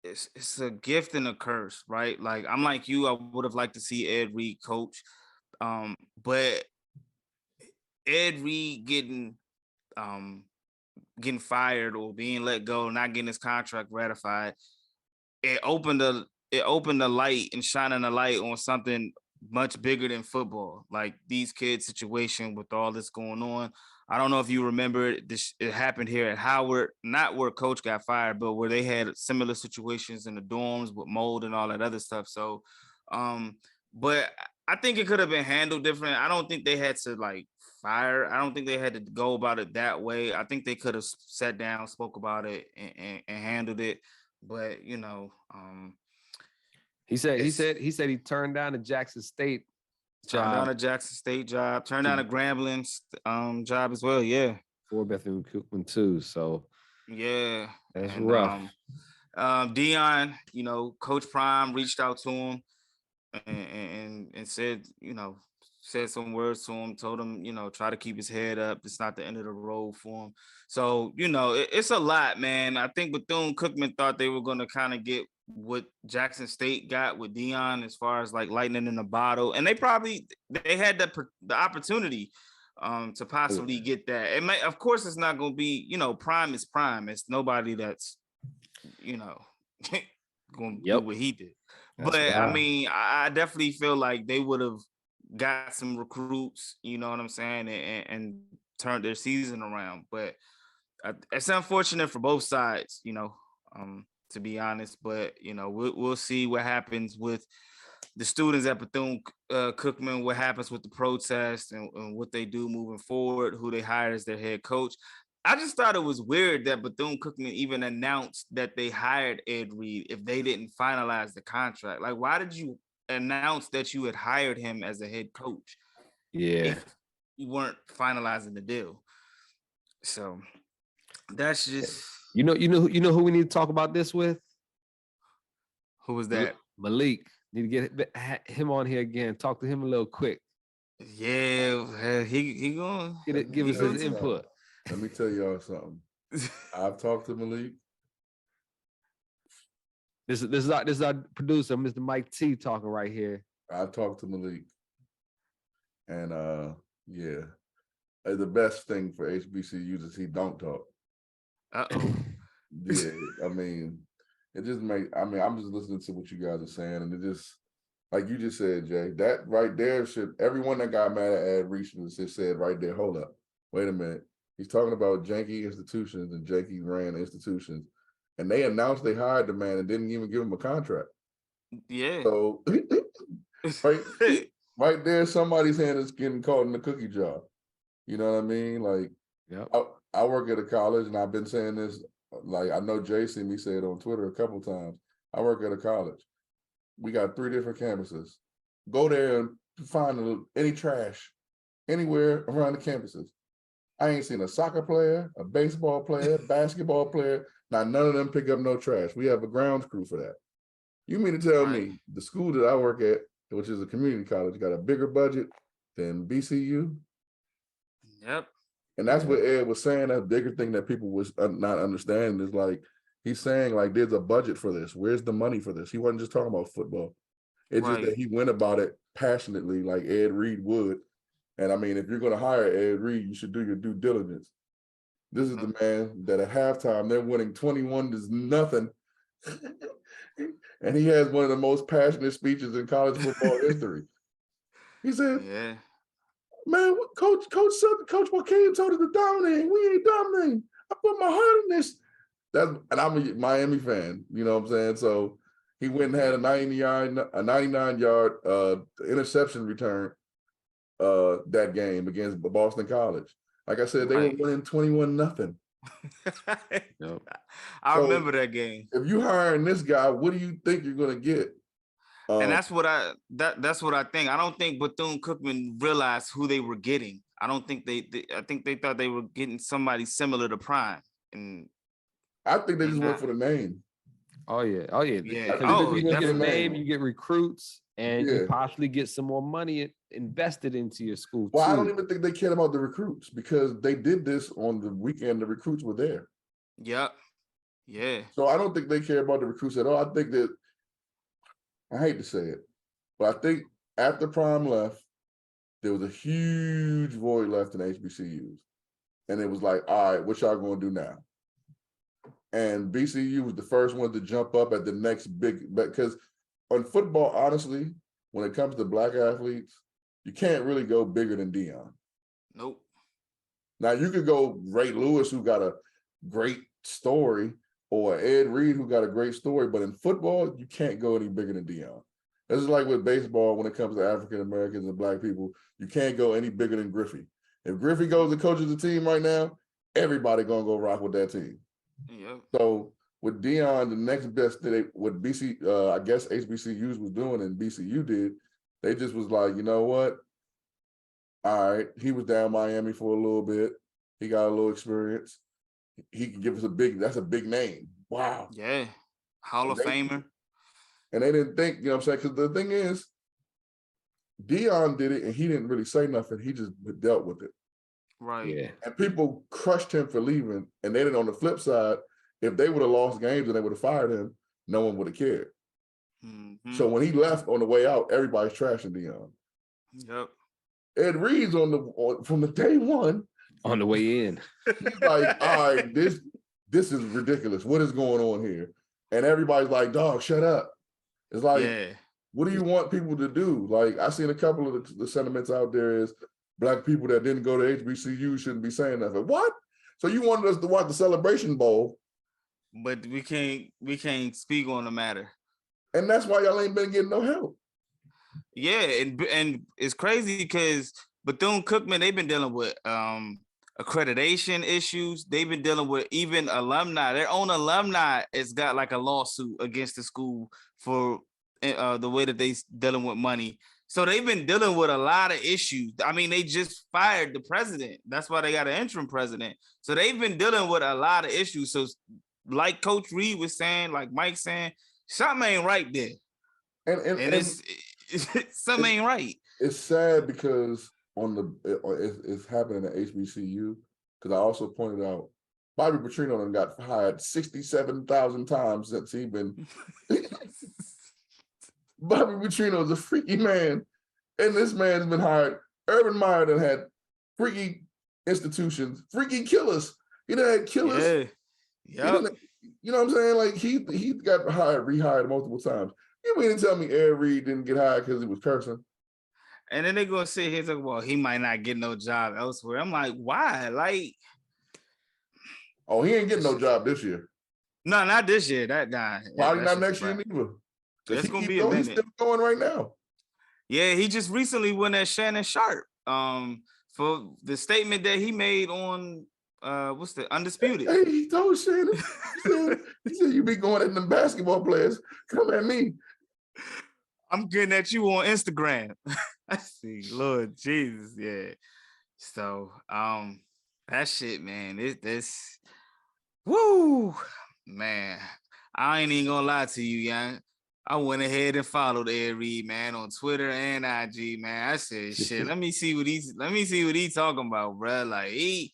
it's a gift and a curse, right? Like I'm like you, I would have liked to see Ed Reed coach. But Ed Reed getting fired or being let go, not getting his contract ratified, it opened the light and shining a light on something much bigger than football. Like these kids' situation with all this going on. I don't know if you remember it happened here at Howard, not where coach got fired, but where they had similar situations in the dorms with mold and all that other stuff. So, but I think it could have been handled different. I don't think they had to like fire. I don't think they had to go about it that way. I think they could have sat down, spoke about it, and handled it. But he said he turned down the Jackson State Turned down a Jackson State job. Turned down a Grambling job as well. Yeah. For Bethune Cookman too. So yeah, that's and rough. Dion, Coach Prime reached out to him and said, said some words to him, told him, try to keep his head up. It's not the end of the road for him. So, it's a lot, man. I think Bethune-Cookman thought they were going to kind of get what Jackson State got with Dion as far as like lightning in the bottle. And they had the opportunity to possibly get that. It may, of course, it's not going to be, Prime is Prime. It's nobody that's, going to do what he did. But I mean, I definitely feel like they would have got some recruits, you know what I'm saying, and turned their season around. But it's unfortunate for both sides, to be honest. But we'll see what happens with the students at Bethune Cookman, what happens with the protest and what they do moving forward, who they hire as their head coach. I just thought it was weird that Bethune-Cookman even announced that they hired Ed Reed if they didn't finalize the contract. Like, why did you announce that you had hired him as a head coach? Yeah. If you weren't finalizing the deal. So that's just you know who we need to talk about this with? Who was that? Malik. Need to get him on here again. Talk to him a little quick. Yeah, he going give us his input. Let me tell y'all something. I've talked to Malik. This is our producer, Mr. Mike T, talking right here. I've talked to Malik, and the best thing for HBCUs is he don't talk. Yeah, I mean, it just I'm just listening to what you guys are saying, and it just, like you just said, Jay, that right there everyone that got mad at Ed Reed just said right there, hold up, wait a minute. He's talking about janky institutions and janky ran institutions, and they announced they hired the man and didn't even give him a contract. Yeah. So right there, somebody's hand is getting caught in the cookie jar. You know what I mean? Like, I work at a college, and I've been saying this. Like, I know Jay seen me say it on Twitter a couple of times. I work at a college. We got 3 different campuses. Go there and find any trash anywhere around the campuses. I ain't seen a soccer player, a baseball player, basketball player. Not none of them pick up no trash. We have a grounds crew for that. You mean to tell me the school that I work at, which is a community college, got a bigger budget than BCU? Yep. And that's what Ed was saying. That bigger thing that people was not understanding is like, he's saying like, there's a budget for this. Where's the money for this? He wasn't just talking about football. It's just that he went about it passionately like Ed Reed would. And I mean, if you're going to hire Ed Reed, you should do your due diligence. This is the man that at halftime, they're winning 21-0. And he has one of the most passionate speeches in college football history. He said, man, Coach Joaquin told us to dominate. We ain't dominating. I put my heart in this. And I'm a Miami fan, you know what I'm saying? So he went and had a 99-yard interception return that game against Boston College. Like I said, they were winning 21-0. I remember that game. If you hiring this guy, what do you think you're going to get? And that's what I think. I don't think Bethune-Cookman realized who they were getting. I don't think I think they thought they were getting somebody similar to Prime. And I think they just went for the name. Oh yeah. You get a name, you get recruits, and you possibly get some more money invested into your school. Well, I don't even think they cared about the recruits because they did this on the weekend. The recruits were there. Yep. Yeah. So I don't think they care about the recruits at all. I think that, I hate to say it, but I think after Prime left, there was a huge void left in HBCUs. And it was like, all right, what y'all going to do now? And BCU was the first one to jump up at the next big, because on football, honestly, when it comes to Black athletes, you can't really go bigger than Dion. Nope. Now you could go Ray Lewis, who got a great story, or Ed Reed, who got a great story, but in football, you can't go any bigger than Dion. This is like with baseball when it comes to African Americans and Black people, you can't go any bigger than Griffey. If Griffey goes and coaches the team right now, everybody gonna go rock with that team. Yep. So with Dion, the next best thing what I guess HBCUs was doing and BCU did They just was like, you know what? All right, he was down Miami for a little bit. He got a little experience. He can give us that's a big name. Wow. Yeah. Hall of Famer. And they didn't think, you know what I'm saying? Because the thing is, Dion did it and he didn't really say nothing. He just dealt with it. Right. Yeah. And people crushed him for leaving. And then on the flip side, if they would have lost games and they would have fired him, no one would have cared. Mm-hmm. So when he left on the way out, everybody's trashing Dion. Yep. Ed Reed's from the day one. On the way in. He's like, all right, this is ridiculous. What is going on here? And everybody's like, dog, shut up. It's like, what do you want people to do? Like, I seen a couple of the sentiments out there is Black people that didn't go to HBCU shouldn't be saying nothing. What? So you wanted us to watch the Celebration Bowl? But we can't speak on the matter. And that's why y'all ain't been getting no help. Yeah, and it's crazy because Bethune Cookman, they've been dealing with accreditation issues. They've been dealing with even alumni. Their own alumni has got like a lawsuit against the school for the way that they dealing with money. So they've been dealing with a lot of issues. I mean, they just fired the president. That's why they got an interim president. So they've been dealing with a lot of issues. So like Coach Reed was saying, like Mike saying, something ain't right there. And it's something ain't right. It's sad because it's happening at HBCU, because I also pointed out Bobby Petrino done got hired 67,000 times since he been Bobby Petrino is a freaky man, and this man's been hired. Urban Meyer done had freaky institutions, freaky killers. He done had killers. Yeah. You know what I'm saying? Like he got rehired multiple times. You mean to tell me Ed Reed didn't get hired because he was cursing? And then they're gonna sit here and talk about he might not get no job elsewhere. I'm like, why? Like, oh, he ain't getting no job this year. No, not this year. Probably not next year neither. It's gonna be a minute. He's still going right now. Yeah, he just recently went at Shannon Sharp for the statement that he made on what's the Undisputed. Hey, he told Shannon. He said you be going at them basketball players. Come at me. I'm getting at you on Instagram. I see, Lord Jesus, yeah. So that shit, man. This woo, man. I ain't even gonna lie to you, young. I went ahead and followed Ed Reed, man, on Twitter and IG, man. I said, shit, let me see what he's talking about, bro. Like he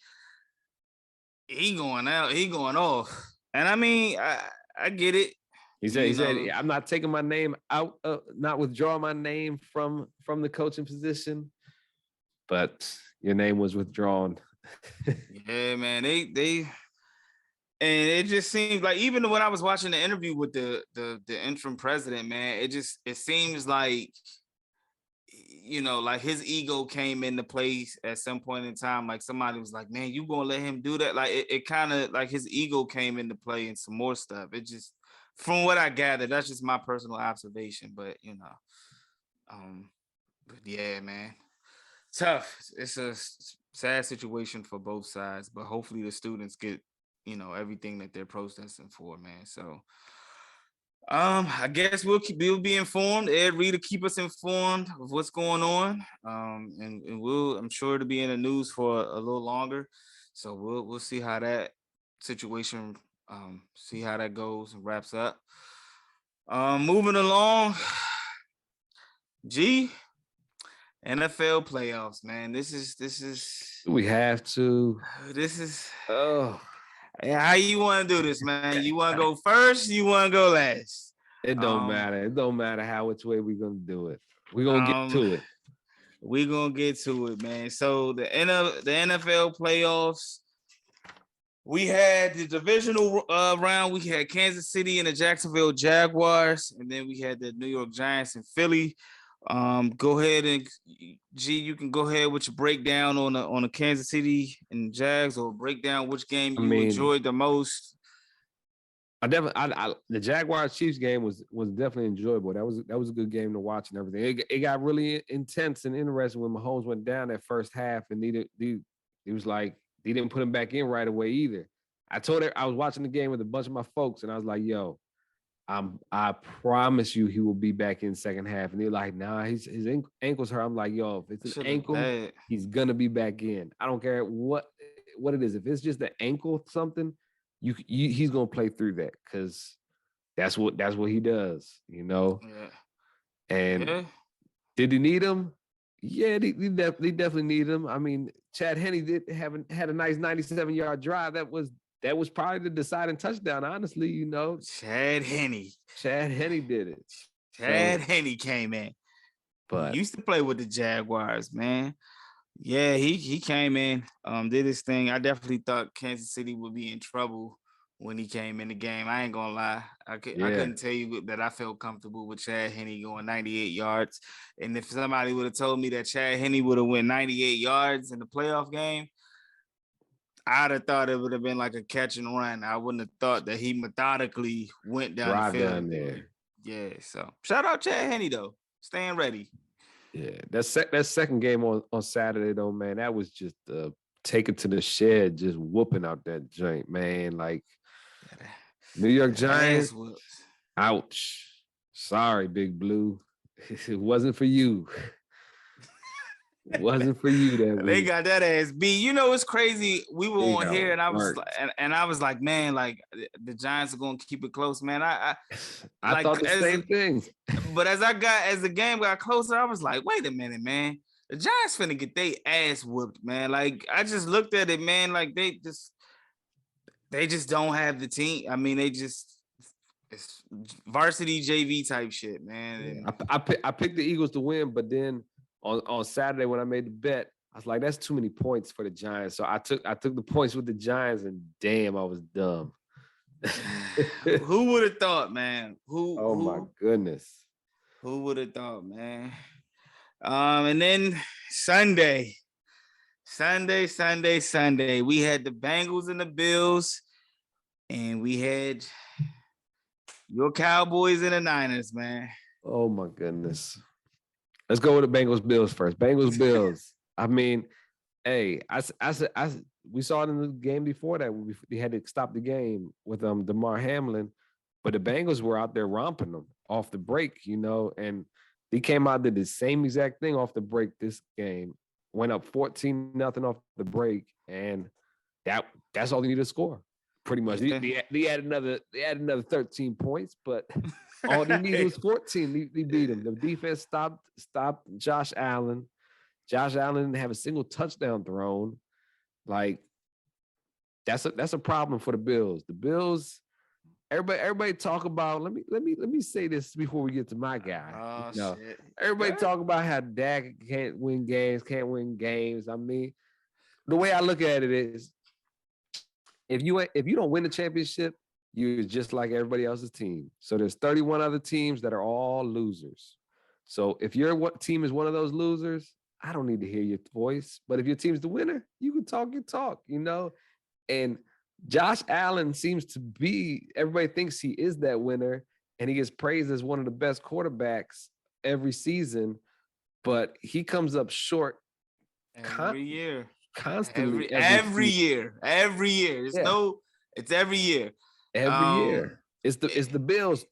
going out, he going off. And I mean, I get it. He said, I'm not taking my name out, not withdrawing my name from the coaching position, but your name was withdrawn. Yeah, man. They and it just seems like even when I was watching the interview with the interim president, man, it seems like, you know, like his ego came into place at some point in time. Like somebody was like, man, you gonna let him do that? Like it kind of like his ego came into play and some more stuff. It just, from what I gathered, that's just my personal observation. But you know, but yeah, man, tough. It's a sad situation for both sides, but hopefully the students get, you know, everything that they're protesting for, man. So I guess we'll be informed. Ed Reed will keep us informed of what's going on. And I'm sure it'll be in the news for a little longer. So we'll see how that situation see how that goes and wraps up. Moving along, G, NFL playoffs, man. This is we have to. This is oh. How you want to do this, man? You want to go first? You want to go last? It don't matter. It don't matter which way we're gonna do it. We're gonna get to it. We're gonna get to it, man. So the NFL playoffs. We had the divisional round. We had Kansas City and the Jacksonville Jaguars, and then we had the New York Giants and Philly. Go ahead and G, you can go ahead with your breakdown on the Kansas City and Jags, or break down which game you enjoyed the most. The Jaguars Chiefs game was definitely enjoyable. That was a good game to watch and everything. It got really intense and interesting when Mahomes went down that first half, and he was like, they didn't put him back in right away either. I was watching the game with a bunch of my folks, and I was like, yo, I promise you he will be back in second half. And they're like, nah, his ankle's hurt. I'm like, yo, if it's an ankle, he's gonna be back in. I don't care what it is. If it's just an ankle something, he's gonna play through that because that's what he does, you know. Yeah. And did he need him? Yeah, they definitely need him. I mean, Chad Henne had a nice 97-yard drive. That was probably the deciding touchdown, honestly, you know. Chad Henne did it. Chad Henne came in. But he used to play with the Jaguars, man. Yeah, he came in, did his thing. I definitely thought Kansas City would be in trouble when he came in the game. I ain't gonna lie. I couldn't tell you that I felt comfortable with Chad Henne going 98 yards. And if somebody would have told me that Chad Henne would have went 98 yards in the playoff game, I'd have thought it would have been like a catch and run. I wouldn't have thought that he methodically went down the field. Down there. Yeah, so shout out Chad Henne though. Staying ready. Yeah, that second game on Saturday though, man, that was just take it to the shed, just whooping out that joint, man. Like New York Giants, ouch. Sorry, Big Blue. It wasn't for you. It wasn't for you that they week. got that ass beat. You know, it's crazy. We were on here, and I was like, man, like the Giants are gonna keep it close, man. I like, thought the same thing. But as the game got closer, I was like, wait a minute, man. The Giants finna get their ass whooped, man. Like I just looked at it, man. Like they just don't have the team. I mean, it's varsity JV type shit, man. Yeah. I picked the Eagles to win, but then on Saturday when I made the bet, I was like, that's too many points for the Giants. So I took the points with the Giants, and damn, I was dumb. Who would have thought, man? My goodness. Who would have thought, man? And then Sunday. We had the Bengals and the Bills, and we had your Cowboys and the Niners, man. Oh my goodness. Let's go with the Bengals Bills first. Bengals Bills. I mean, hey, we saw it in the game before that. We had to stop the game with DeMar Hamlin, but the Bengals were out there romping them off the break, you know, and they came out did the same exact thing off the break this game. Went up 14-0 off the break, and that's all they needed to score. Pretty much. They had another 13 points, but all they needed was 14. They beat them. The defense stopped Josh Allen. Josh Allen didn't have a single touchdown thrown. Like that's a problem for the Bills. The Bills, everybody talk about. Let me say this before we get to my guy. Shit. Everybody talk about how Dak can't win games. I mean, the way I look at it is, if you don't win the championship, you're just like everybody else's team. So there's 31 other teams that are all losers. So if your team is one of those losers, I don't need to hear your voice. But if your team's the winner, you can talk your talk, you know? And Josh Allen seems to be, everybody thinks he is that winner, and he gets praised as one of the best quarterbacks every season, but he comes up short every year. Constantly. Every year. It's every year. Every year. It's the Bills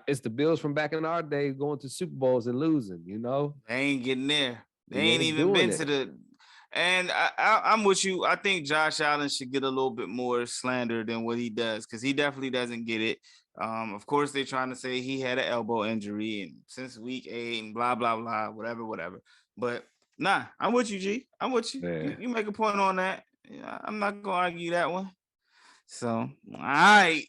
it's the Bills from back in our day going to Super Bowls and losing, you know? They ain't getting there. They ain't even been to the. And I'm with you. I think Josh Allen should get a little bit more slander than what he does, because he definitely doesn't get it. Of course, they're trying to say he had an elbow injury and since week 8 and blah, blah, blah, whatever. But nah, I'm with you, G. I'm with you. Yeah. You make a point on that. Yeah, I'm not going to argue that one. So, all right.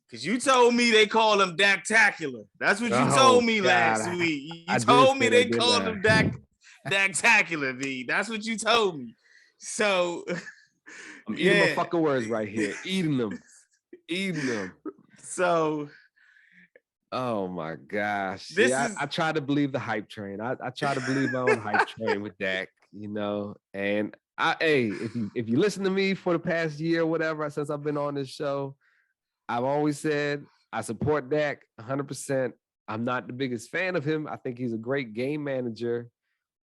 Because you told me they call him Dactacular. That's what you told me last week. You told me they called him Dactacular, V. That's what you told me. So, I'm eating my fucking words right here. Eating them. So, oh my gosh. I try to believe the hype train. I try to believe my own hype train with Dak, you know. And if you listen to me for the past year or whatever, since I've been on this show, I've always said I support Dak 100%. I'm not the biggest fan of him. I think he's a great game manager,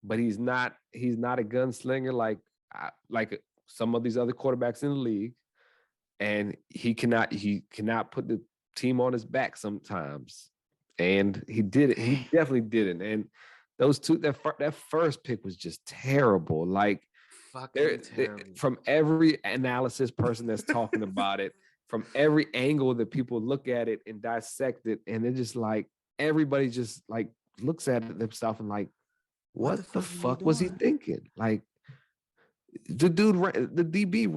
but he's not a gunslinger like some of these other quarterbacks in the league. And he cannot put the team on his back sometimes. And he did it. He definitely didn't. And those two, that first pick was just terrible. Like, from every analysis person that's talking about it, from every angle that people look at it and dissect it, and they're just like, everybody just like looks at it themselves and like, what the fuck was he thinking? Like, the DB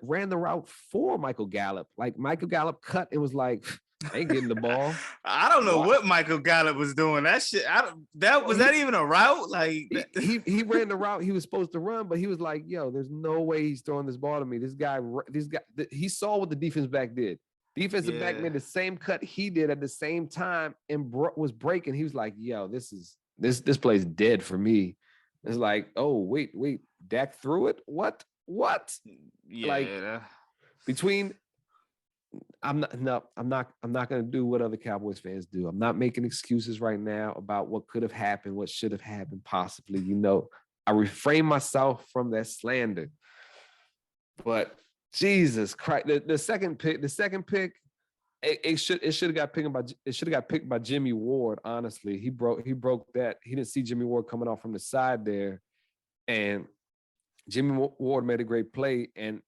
ran the route for Michael Gallup. Like, Michael Gallup cut and was like, I ain't getting the ball. I don't know what Michael Gallup was doing. That shit. Was that even a route? Like, he ran the route he was supposed to run, but he was like, "Yo, there's no way he's throwing this ball to me." This guy. He saw what the defense back did. Defensive back made the same cut he did at the same time and was breaking. He was like, "Yo, this play's dead for me." It's like, oh wait, Dak threw it. What? Yeah. Like, between. I'm not going to do what other Cowboys fans do. I'm not making excuses right now about what could have happened, what should have happened, possibly. I refrain myself from that slander. But Jesus Christ, the second pick, it should have got picked by Jimmy Ward. Honestly, he broke that. He didn't see Jimmy Ward coming off from the side there, and Jimmy Ward made a great play, and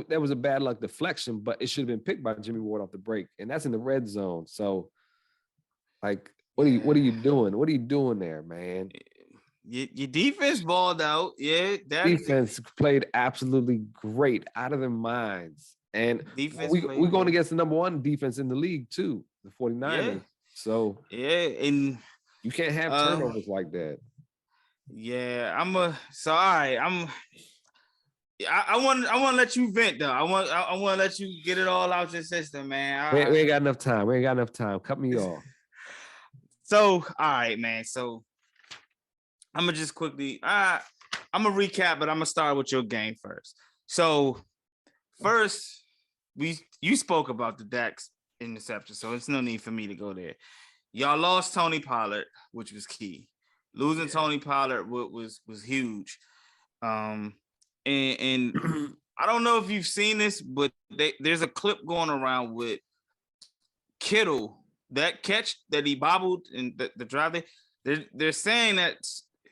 that was a bad luck deflection, but it should have been picked by Jimmy Ward off the break, and that's in the red zone. So, like, what are you doing? What are you doing there, man? Your defense balled out. Yeah, defense played absolutely great, out of their minds, and we're going against the number one defense in the league too, the 49ers. Yeah. So and you can't have turnovers like that. Yeah, all right. I want to let you vent though. I want to let you get it all out your system, man. We ain't got enough time. Cut me off. So, all right, man. So I'm gonna just quickly. I'm gonna recap, but I'm gonna start with your game first. So first, you spoke about the Dak's interception, so it's no need for me to go there. Y'all lost Tony Pollard, which was key. Losing Tony Pollard was huge. And I don't know if you've seen this, but there's a clip going around with Kittle, that catch that he bobbled in the drive. They're saying that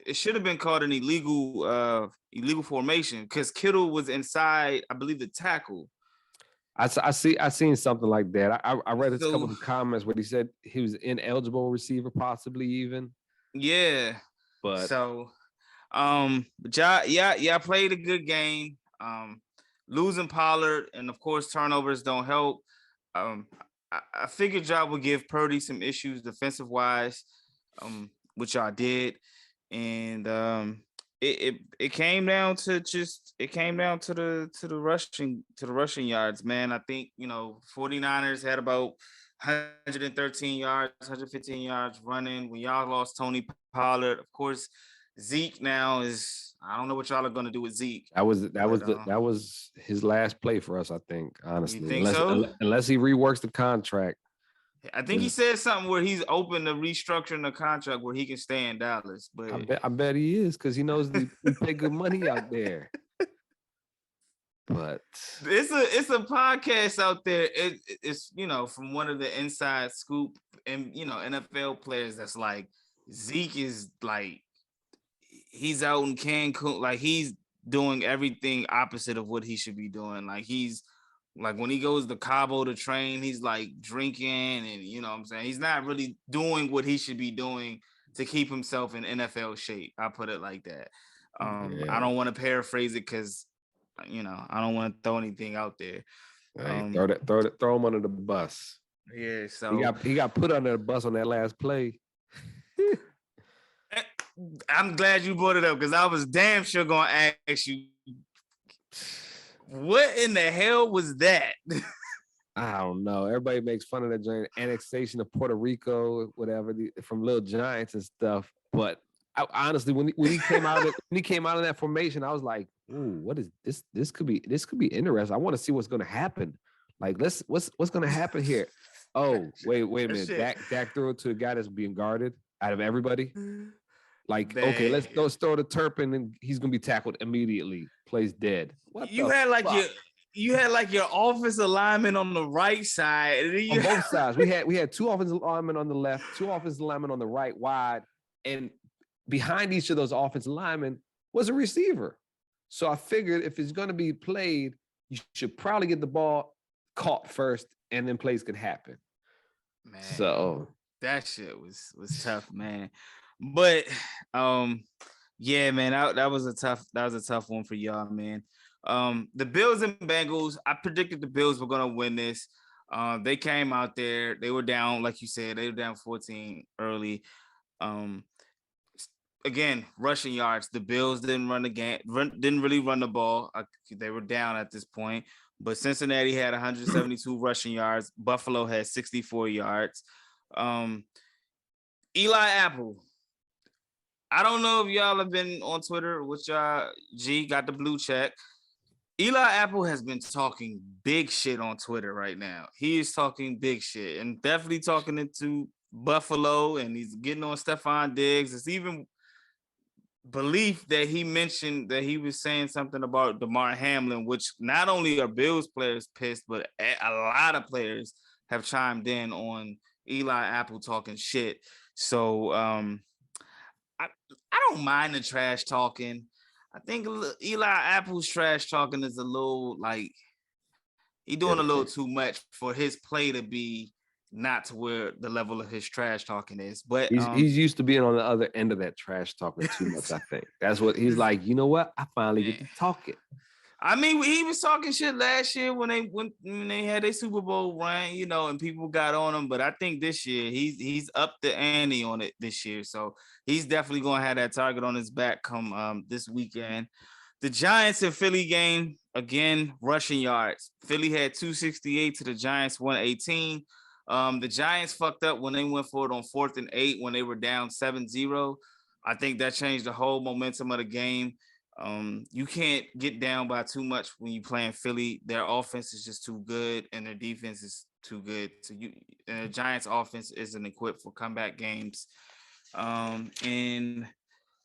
it should have been called an illegal formation because Kittle was inside, I believe, the tackle. I seen something like that. I read a couple of comments where he said he was ineligible receiver, possibly even. Yeah, but so. Yeah, played a good game. Losing Pollard and of course turnovers don't help. I figured y'all would give Purdy some issues defensive wise, which y'all did, and it came down to the rushing yards, man. I think 49ers had about 113 yards, 115 yards running when y'all lost Tony Pollard. Of course, Zeke now I don't know what y'all are gonna do with Zeke. That was his last play for us, I think, honestly. You think so? Unless he reworks the contract. I think he said something where he's open to restructuring the contract where he can stay in Dallas. But I bet he is, because he knows we pay good money out there. But it's a podcast out there. It's from one of the inside scoop and NFL players that's like Zeke is like he's out in Cancun, like he's doing everything opposite of what he should be doing. Like he's like when he goes to Cabo to train, he's like drinking and what I'm saying, he's not really doing what he should be doing to keep himself in NFL shape. I put it like that. I don't want to paraphrase it because I don't want to throw anything out there. Throw him under the bus. Yeah, so he got put under the bus on that last play. I'm glad you brought it up because I was damn sure gonna ask you, what in the hell was that? I don't know. Everybody makes fun of that giant annexation of Puerto Rico, whatever, from Little Giants and stuff. But honestly, when he came out of that formation, I was like, "Ooh, what is this? This could be interesting. I want to see what's going to happen. Like, what's going to happen here? Oh, wait a minute. Dak threw it to a guy that's being guarded out of everybody. Like, okay, let's throw the Turpin and he's going to be tackled immediately. Plays dead. You had like you had like your offensive lineman on the right side. And then on both sides. We had 2 offensive linemen on the left, 2 offensive linemen on the right wide, and behind each of those offensive linemen was a receiver. So I figured if it's going to be played, you should probably get the ball caught first, and then plays could happen. Man, so that shit was tough, man. But yeah, man, that was a tough one for y'all, man. The Bills and Bengals, I predicted the Bills were gonna win this. They came out there, they were down, like you said, they were down 14 early. Again, rushing yards. The Bills didn't run the game, didn't really run the ball. They were down at this point, but Cincinnati had 172 rushing yards. Buffalo had 64 yards. Eli Apple. I don't know if y'all have been on Twitter, which G got the blue check. Eli Apple has been talking big shit on Twitter right now. He is talking big shit and definitely talking into Buffalo, and he's getting on Stephon Diggs. It's even belief that he mentioned that he was saying something about DeMar Hamlin, which not only are Bills players pissed, but a lot of players have chimed in on Eli Apple talking shit. So I don't mind the trash talking. I think Eli Apple's trash talking is a little like he doing a little too much for his play to be not to where the level of his trash talking is. But he's used to being on the other end of that trash talking too much. I think that's what he's like. You know what? I finally get to talk it. I mean, he was talking shit last year when they had their Super Bowl run, you know, and people got on him. But I think this year he's up the ante on it this year, so he's definitely gonna have that target on his back come this weekend. The Giants and Philly game, again, rushing yards. Philly had 268 to the Giants 118. The Giants fucked up when they went for it on 4th and 8 when they were down 7-0. I think that changed the whole momentum of the game. You can't get down by too much when you playing Philly. Their offense is just too good, and their defense is too good. So the Giants' offense isn't equipped for comeback games. In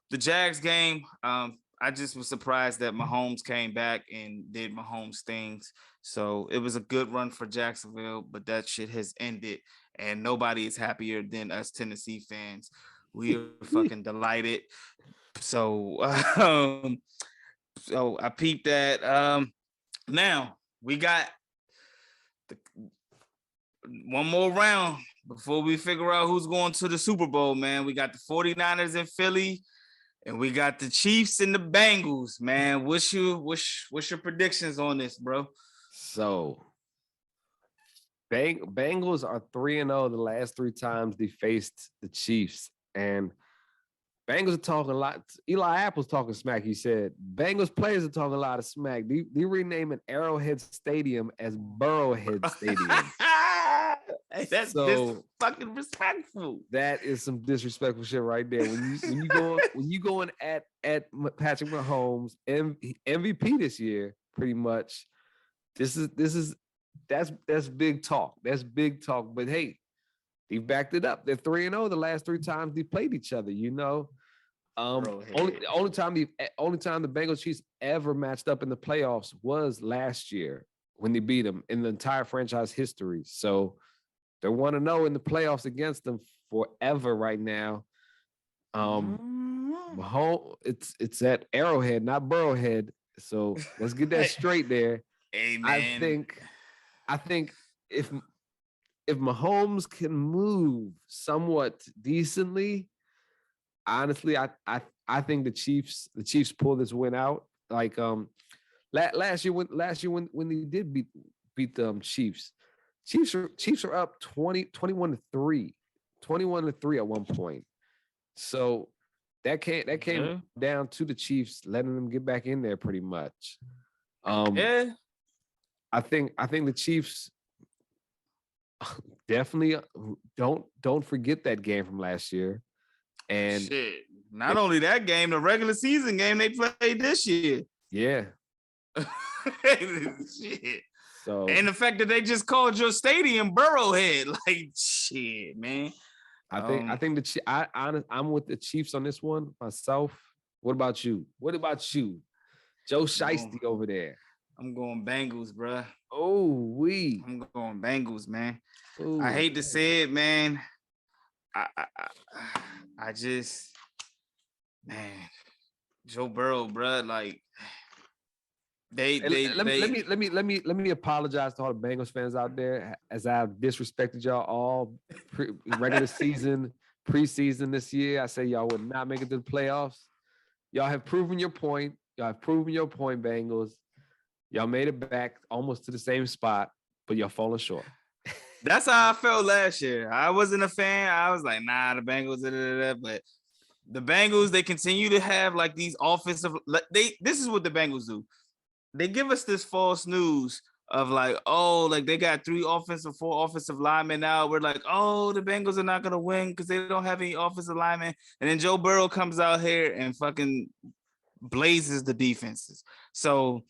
the Jags game, I just was surprised that Mahomes came back and did Mahomes things. So it was a good run for Jacksonville, but that shit has ended, and nobody is happier than us Tennessee fans. We are fucking delighted. So I peeped that. Now we got one more round before we figure out who's going to the Super Bowl, man. We got the 49ers in Philly, and we got the Chiefs and the Bengals, man. What's your predictions on this, bro? So Bengals are 3-0 the last 3 times they faced the Chiefs, and Bengals are talking a lot. Eli Apple's talking smack. He said Bengals players are talking a lot of smack. They renaming Arrowhead Stadium as Burrowhead Stadium. Hey, that's fucking respectful. That is some disrespectful shit right there. When you going at Patrick Mahomes, MVP this year, pretty much. That's big talk. That's big talk. But hey, they backed it up. They're 3-0 the last 3 times they played each other. You know, only time the Bengals Chiefs ever matched up in the playoffs was last year when they beat them in the entire franchise history. So they're 1-0 in the playoffs against them forever right now. Mahomes, it's at Arrowhead, not Burrowhead. So let's get that straight there. Amen. I think if Mahomes can move somewhat decently, honestly, I think the Chiefs pull this win out. Like last year when they did beat the Chiefs are up 21-3 at one point. So that came down to the Chiefs letting them get back in there pretty much. Yeah. I think the Chiefs definitely don't forget that game from last year. And shit, not only that game, the regular season game they played this year. Yeah. Shit. So, and the fact that they just called your stadium Burrowhead, like shit, man. I'm with the Chiefs on this one myself. What about you? Joe Shiesty over there. I'm going Bengals, bruh. I'm I'm going Bengals, man. I Ooh. hate to say it, man. I just, man, Joe Burrow, bruh, like Let me apologize to all the Bengals fans out there as I've disrespected y'all all regular season, preseason this year. I say y'all would not make it to the playoffs. Y'all have proven your point. Y'all have proven your point, Bengals. Y'all made it back almost to the same spot, but y'all falling short. That's how I felt last year. I wasn't a fan. I was like, nah, the Bengals, but the Bengals, they continue to have like these offensive. This is what the Bengals do. They give us this false news of like, oh, like they got 4 offensive linemen now. We're like, oh, the Bengals are not gonna win because they don't have any offensive linemen. And then Joe Burrow comes out here and fucking blazes the defenses. So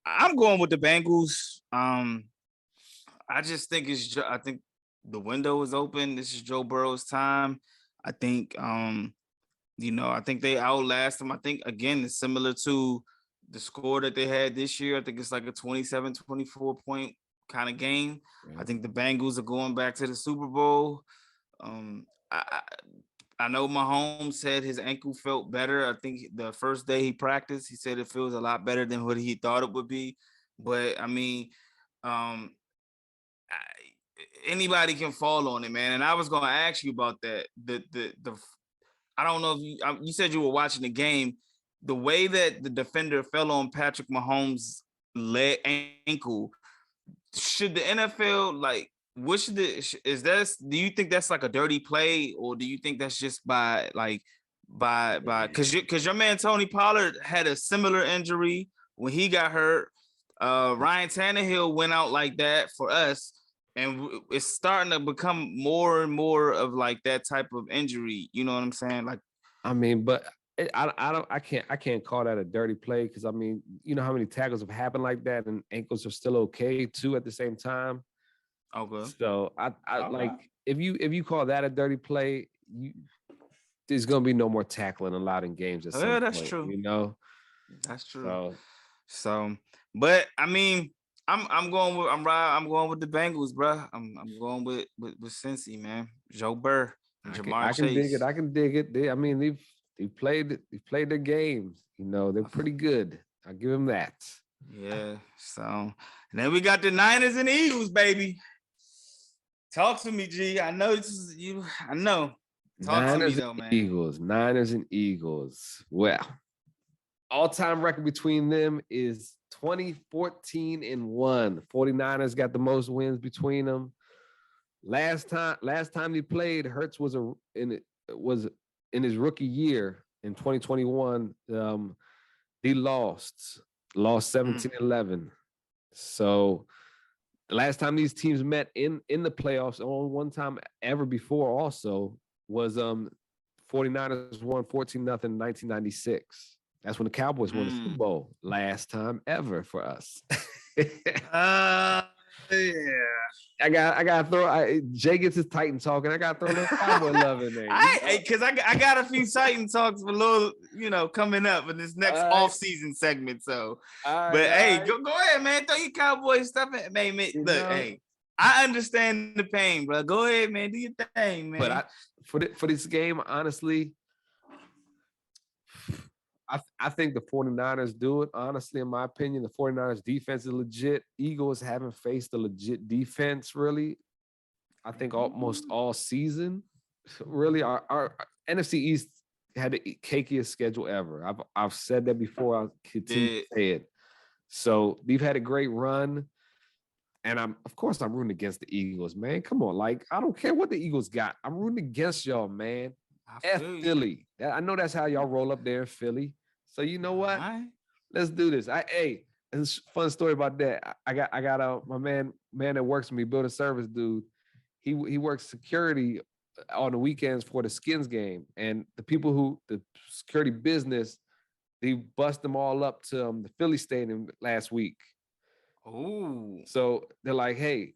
I'm going with the Bengals. I just think I think the window is open. This is Joe Burrow's time. I think I think they outlast him. I think again it's similar to the score that they had this year. I think it's like a 27-24 point kind of game. I think the Bengals are going back to the Super Bowl. I know Mahomes said his ankle felt better. I think the first day he practiced, he said it feels a lot better than what he thought it would be. But I mean, anybody can fall on it, man. And I was going to ask you about that. I don't know if you said you were watching the game. The way that the defender fell on Patrick Mahomes' ankle, should the NFL like? Do you think that's like a dirty play, or do you think that's just by because your man Tony Pollard had a similar injury when he got hurt. Ryan Tannehill went out like that for us, and it's starting to become more and more of like that type of injury. You know what I'm saying? Like, I mean, but I can't call that a dirty play because I mean, you know how many tackles have happened like that, and ankles are still okay too at the same time. okay. So I like if you call that a dirty play, there's gonna be no more tackling allowed in games at some That's point, true. you know. That's true. So, but I mean, I'm going with the Bengals, bro. I'm going with Cincy, man. Joe Burr, and Jamar I can dig Chase. it. I can dig it. I mean, they've played their games. You know, they're pretty good. I'll give them that. Yeah. So, and then we got the Niners and Eagles, baby. Talk to me, G. I know this is you. I know. Talk to me though, man. Niners and Eagles. Well, all-time record between them is 20-14-1. 49ers got the most wins between them. Last time he played, Hurts was in his rookie year in 2021. He lost 17-11. So the last time these teams met in the playoffs, only one time ever before also was 49ers won 14-0 in 1996. That's when the Cowboys won the Super Bowl. Last time ever for us. Yeah. I got to throw. Jay gets his Titan talk, and I got to throw a little Cowboy love in there. Because I got a few Titan talks for a little, coming up in this next off-season segment. So, hey, go ahead, man. Throw your Cowboy stuff in. Man, look, hey, I understand the pain, bro. Go ahead, man. Do your thing, man. But for this game, honestly, I think the 49ers do it. Honestly, in my opinion, the 49ers defense is legit. Eagles haven't faced a legit defense, really. I think almost all season. Really, our NFC East had the cakiest schedule ever. I've said that before. I'll continue to say it. So they've had a great run. And I'm rooting against the Eagles, man. Come on. Like, I don't care what the Eagles got. I'm rooting against y'all, man. F Philly. I know that's how y'all roll up there in Philly. So you know what? Let's do this. It's a fun story about that. I got my man that works with me, building service dude. He works security on the weekends for the Skins game, and the security business, they bust them all up to the Philly stadium last week. Oh, so they're like, hey,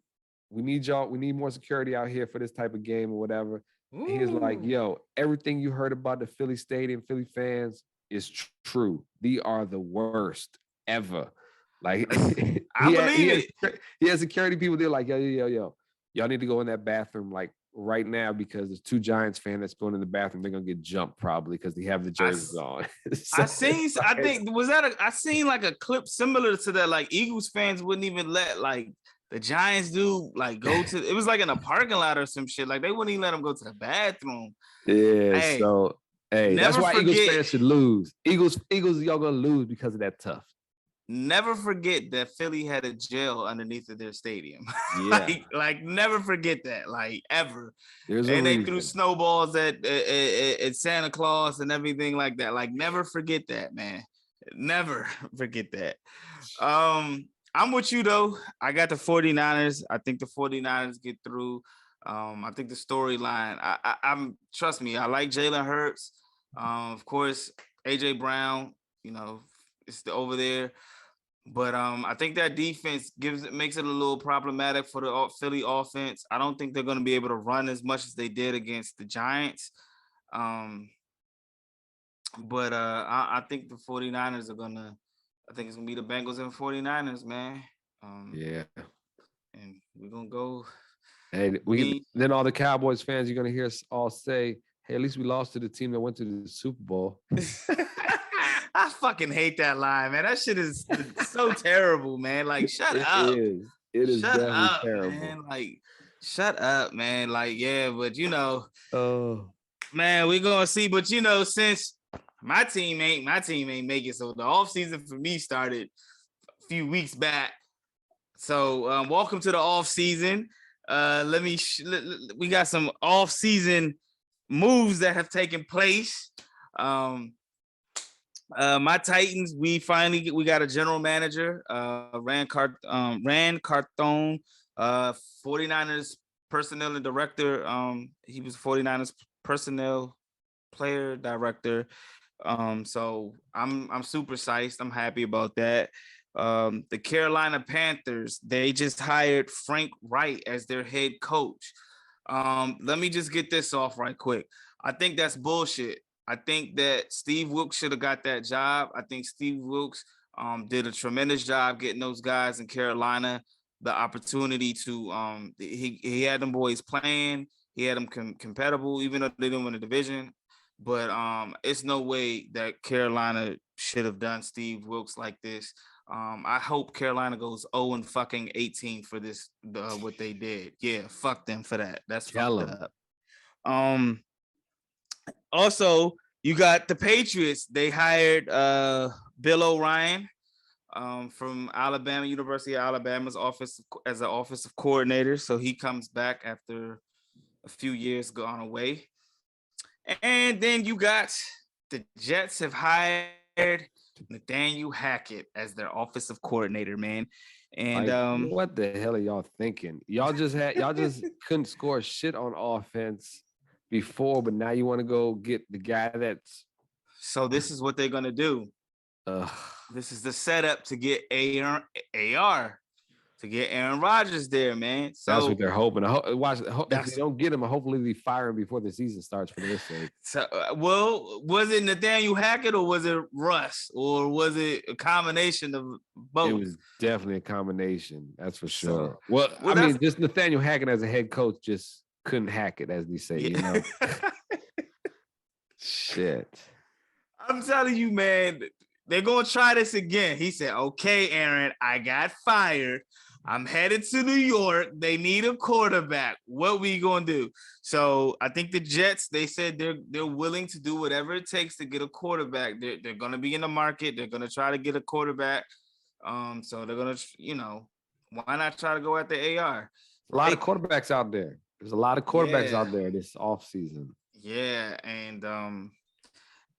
we need y'all. We need more security out here for this type of game or whatever. He was like, yo, everything you heard about the Philly stadium, Philly fans is true. They are the worst ever. Like I believe it. He has security people. They're like, yo, y'all need to go in that bathroom like right now because there's 2 Giants fans that's going in the bathroom. They're gonna get jumped probably because they have the jerseys on. I seen like a clip similar to that. Like Eagles fans wouldn't even let like the Giants do like go to. It was like in a parking lot or some shit. Like they wouldn't even let them go to the bathroom. Yeah. Hey, so that's why Eagles fans should lose. Eagles, y'all gonna lose because of that tough. Never forget that Philly had a jail underneath of their stadium. Yeah. like never forget that, like ever. There's and they reason. threw snowballs at Santa Claus and everything like that. Like never forget that, man. Never forget that. I'm with you though. I got the 49ers. I think the 49ers get through. I think the storyline, I'm trust me, I like Jalen Hurts. Of course, AJ Brown, you know, it's over there. But I think that defense makes it a little problematic for the Philly offense. I don't think they're going to be able to run as much as they did against the Giants. But I think the 49ers are going to, I think it's going to be the Bengals and 49ers, man. Yeah. And we're going to go. And then all the Cowboys fans, you're going to hear us all say, hey, at least we lost to the team that went to the Super Bowl. I fucking hate that line, man. That shit is so terrible, man. Like, shut up. It is shut definitely up, terrible. Man. Like, shut up, man. Like, yeah, but you know, oh man, we're gonna see. But you know, since my team ain't make it, so the offseason for me started a few weeks back. So welcome to the offseason. We got some offseason moves that have taken place. My Titans, we got a general manager, Rand Carthone, 49ers personnel and director. He was 49ers personnel player director. So I'm super psyched. I'm happy about that. The Carolina Panthers, they just hired Frank Wright as their head coach. Let me just get this off right quick. I think that's bullshit. I think that Steve Wilks should have got that job. I think Steve Wilks did a tremendous job getting those guys in Carolina the opportunity to he had them boys playing. He had them compatible, even though they didn't win the division. But it's no way that Carolina should have done Steve Wilks like this. I hope Carolina goes 0-18 for this, what they did. Yeah, fuck them for that. That's fucked up. Also, you got the Patriots. They hired Bill O'Brien from Alabama, University of Alabama's office as an offensive coordinator. So he comes back after a few years gone away. And then you got the Jets have hired Nathaniel Hackett as their offensive coordinator, man. And like, what the hell are y'all thinking? Y'all just couldn't score shit on offense before, but now you want to go get the guy that's. So this is what they're gonna do. This is the setup to get AR to get Aaron Rodgers there, man. So that's what they're hoping. If they don't get him, hopefully they fire him before the season starts for their sake. So, well, was it Nathaniel Hackett or was it Russ or was it a combination of both? It was definitely a combination. That's for sure. Well, I mean, just Nathaniel Hackett as a head coach just couldn't hack it, as they say. Yeah. You know. Shit. I'm telling you, man. They're gonna try this again. He said, "Okay, Aaron, I got fired. I'm headed to New York. They need a quarterback. What we gonna do?" So I think the Jets, they said they're willing to do whatever it takes to get a quarterback. They're gonna be in the market. They're gonna try to get a quarterback. So they're gonna, why not try to go at the AR? A lot of quarterbacks out there. There's a lot of quarterbacks out there this offseason. Yeah, and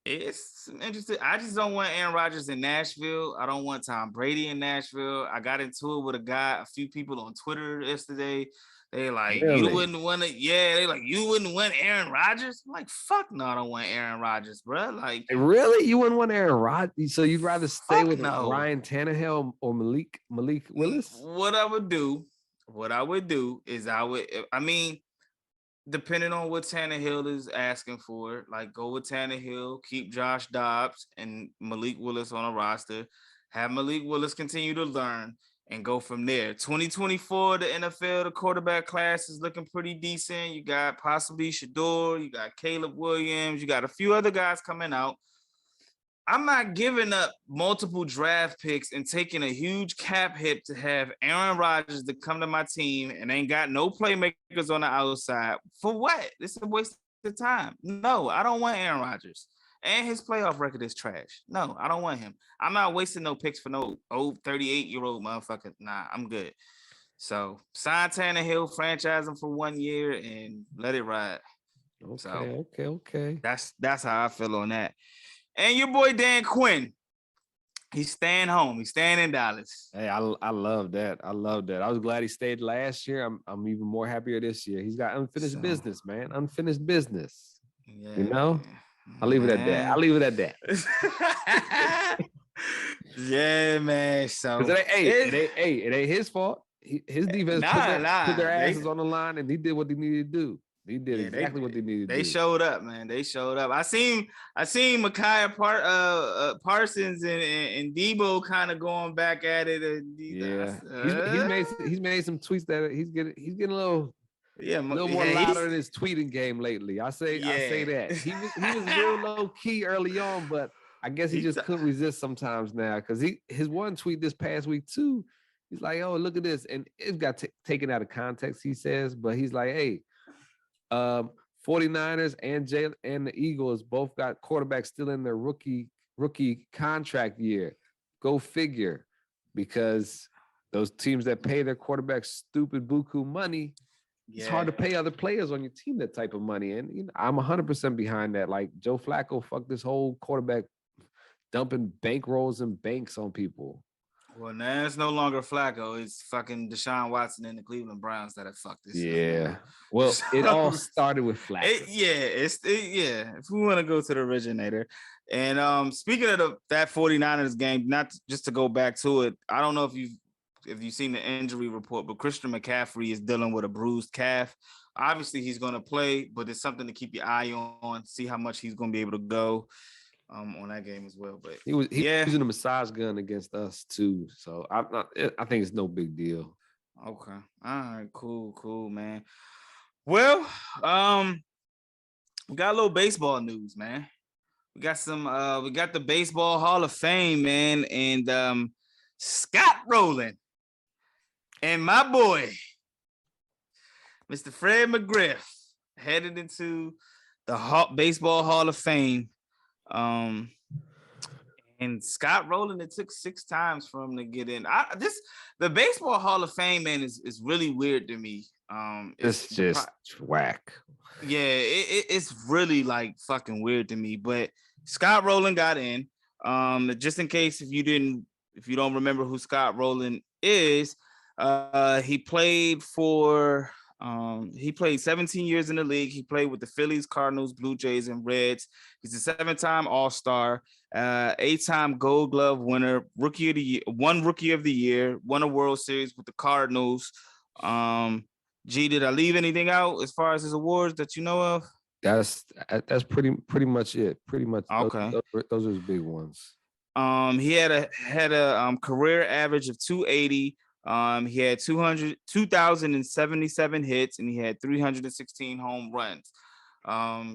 it's interesting. I just don't want Aaron Rodgers in Nashville. I don't want Tom Brady in Nashville. I got into it with a few people on Twitter yesterday. They like, really? You wouldn't want to. Yeah, they like, you wouldn't want Aaron Rodgers. I'm like, fuck no, I don't want Aaron Rodgers, bro. Like, really, you wouldn't want Aaron Rodgers? So you'd rather stay with Ryan Tannehill or Malik Willis? What I would do is depending on what Tannehill is asking for, like go with Tannehill, keep Josh Dobbs and Malik Willis on a roster, Have Malik Willis continue to learn and go from there. 2024, the NFL, the quarterback class is looking pretty decent. You got possibly Shador, you got Caleb Williams, you got a few other guys coming out. I'm not giving up multiple draft picks and taking a huge cap hit to have Aaron Rodgers to come to my team and ain't got no playmakers on the outside. For what? This is a waste of time. No, I don't want Aaron Rodgers. And his playoff record is trash. No, I don't want him. I'm not wasting no picks for no old 38-year-old motherfucker. Nah, I'm good. So sign Tannehill, franchise him for 1 year, and let it ride. Okay. That's how I feel on that. And your boy Dan Quinn, he's staying home. He's staying in Dallas. Hey, I love that. I was glad he stayed last year. I'm even more happier this year. He's got unfinished business, man. Unfinished business. Yeah, you know? I'll leave it at that. Yeah, man. So it ain't his fault. His defense put their asses on the line, and he did what they needed to do. He did exactly what they needed to do. They showed up, man. They showed up. I seen Micaiah Parsons and Debo kind of going back at it. He's made some tweets that he's getting a little more louder in his tweeting game lately. I say that he was real low key early on, but I guess he just couldn't resist sometimes now because his one tweet this past week too. He's like, "Oh, look at this," and it got taken out of context. He says, but he's like, "Hey, 49ers and the Eagles both got quarterbacks still in their rookie contract year. Go figure, because those teams that pay their quarterbacks stupid buku money." It's hard to pay other players on your team that type of money. And I'm 100% behind that. Like Joe Flacco fucked this whole quarterback dumping bankrolls and banks on people. Well, now it's no longer Flacco. It's fucking Deshaun Watson and the Cleveland Browns that have fucked this. Yeah. Well, it all started with Flacco. If we want to go to the originator. And speaking of that 49ers game, not just to go back to it, I don't know if you've seen the injury report, but Christian McCaffrey is dealing with a bruised calf. Obviously, he's going to play, but it's something to keep your eye on, see how much he's going to be able to go on that game as well. But he was using a massage gun against us too, so I think it's no big deal. Okay, all right, cool, man. Well, we got a little baseball news, man. We got the Baseball Hall of Fame, man, and Scott Rowland. And my boy, Mr. Fred McGriff, headed into the Baseball Hall of Fame. And Scott Rowland, it took 6 times for him to get in. The Baseball Hall of Fame, man, is really weird to me. It's just whack. Yeah, it's really like fucking weird to me. But Scott Rowland got in. Just in case if you don't remember who Scott Rowland is. He played 17 years in the league. He played with the Phillies, Cardinals, Blue Jays, and Reds. He's a 7-time All-Star, 8-time Gold Glove winner, Rookie of the Year, one Rookie of the Year, won a World Series with the Cardinals. G, did I leave anything out as far as his awards that you know of? That's pretty much it. Pretty much. Okay. Those are his big ones. He had a career average of 280. He had 2,077 hits, and he had 316 home runs.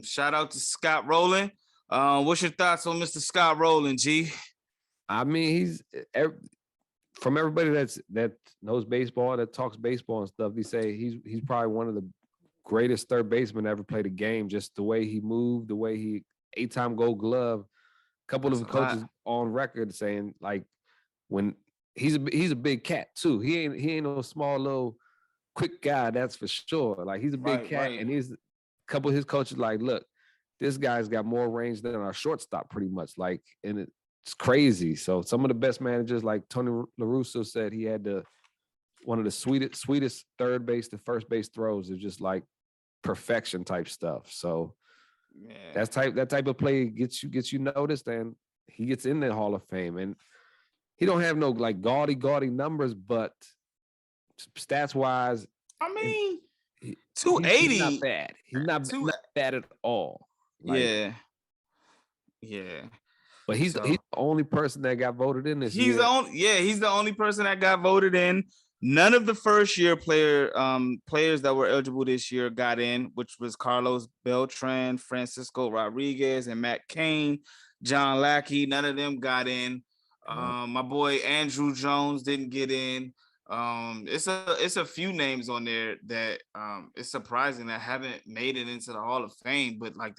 Shout out to Scott Rowland. What's your thoughts on Mr. Scott Rowland, G? I mean, he's from everybody that knows baseball, that talks baseball and stuff. They say he's probably one of the greatest third basemen to ever play the game. Just the way he moved, the way he 8-time Gold Glove. A couple of coaches on record saying like when. He's a big cat too. He ain't no small little quick guy, that's for sure. Like he's a big cat, and he's a couple of his coaches like, look, this guy's got more range than our shortstop, pretty much. Like, and it's crazy. So some of the best managers, like Tony La Russa, said he had one of the sweetest third base to first base throws. Is just like perfection type stuff. So that type of play gets you noticed, and he gets in the Hall of Fame. And he don't have no like gaudy numbers, but stats wise, I mean, 280. He's not bad. He's not bad at all. Like, yeah. But he's the only person that got voted in this year. He's the only person that got voted in. None of the first year players that were eligible this year got in, which was Carlos Beltran, Francisco Rodriguez, and Matt Cain, John Lackey. None of them got in. My boy Andrew Jones didn't get in. It's a few names on there that it's surprising that haven't made it into the Hall of Fame, but like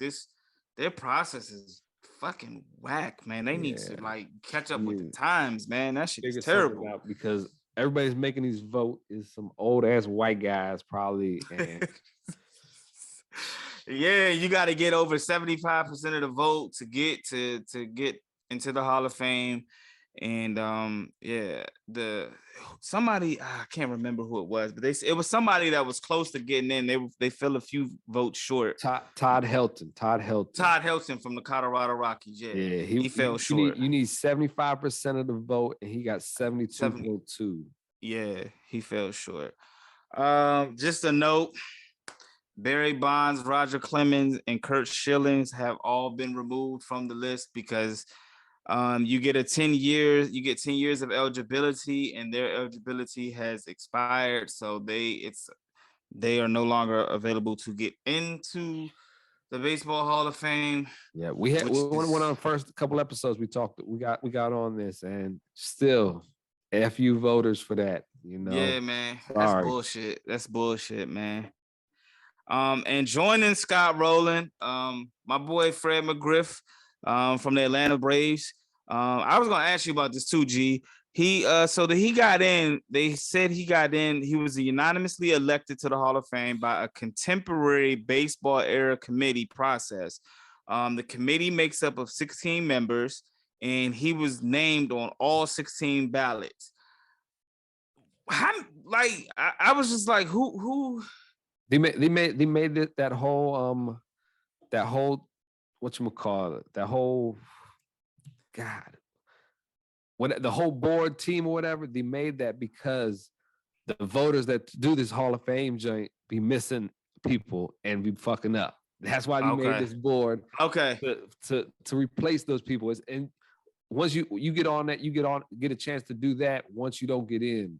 their process is fucking whack, man. They need to like catch up with the times, man. That shit is terrible. Because everybody's making these vote is some old ass white guys probably. And yeah, you got to get over 75% of the vote to get into the Hall of Fame. And somebody, I can't remember who it was, but it was somebody that was close to getting in. They fell a few votes short. Todd Helton from the Colorado Rockies. Yeah, he fell short. You need 75% of the vote, and he got 72.2. Yeah, he fell short. Just a note: Barry Bonds, Roger Clemens, and Curt Schillings have all been removed from the list because you get 10 years of eligibility, and their eligibility has expired, so they are no longer available to get into the Baseball Hall of Fame. Yeah, we went on the first couple episodes. We got on this, and still, F you voters for that. You know. Yeah, man, that's bullshit. That's bullshit, man. And joining Scott Rowland, my boy Fred McGriff, from the Atlanta Braves. I was gonna ask you about this too, G. He got in. They said he got in. He was unanimously elected to the Hall of Fame by a contemporary baseball era committee process. The committee makes up of 16 members, and he was named on all 16 ballots. I was just like, who? They made it that whole whatchamacallit, that whole God, what the whole board team or whatever, they made that because the voters that do this Hall of Fame joint be missing people and be fucking up. That's why they made this board. To replace those people. And once you get on that, you get a chance to do that once you don't get in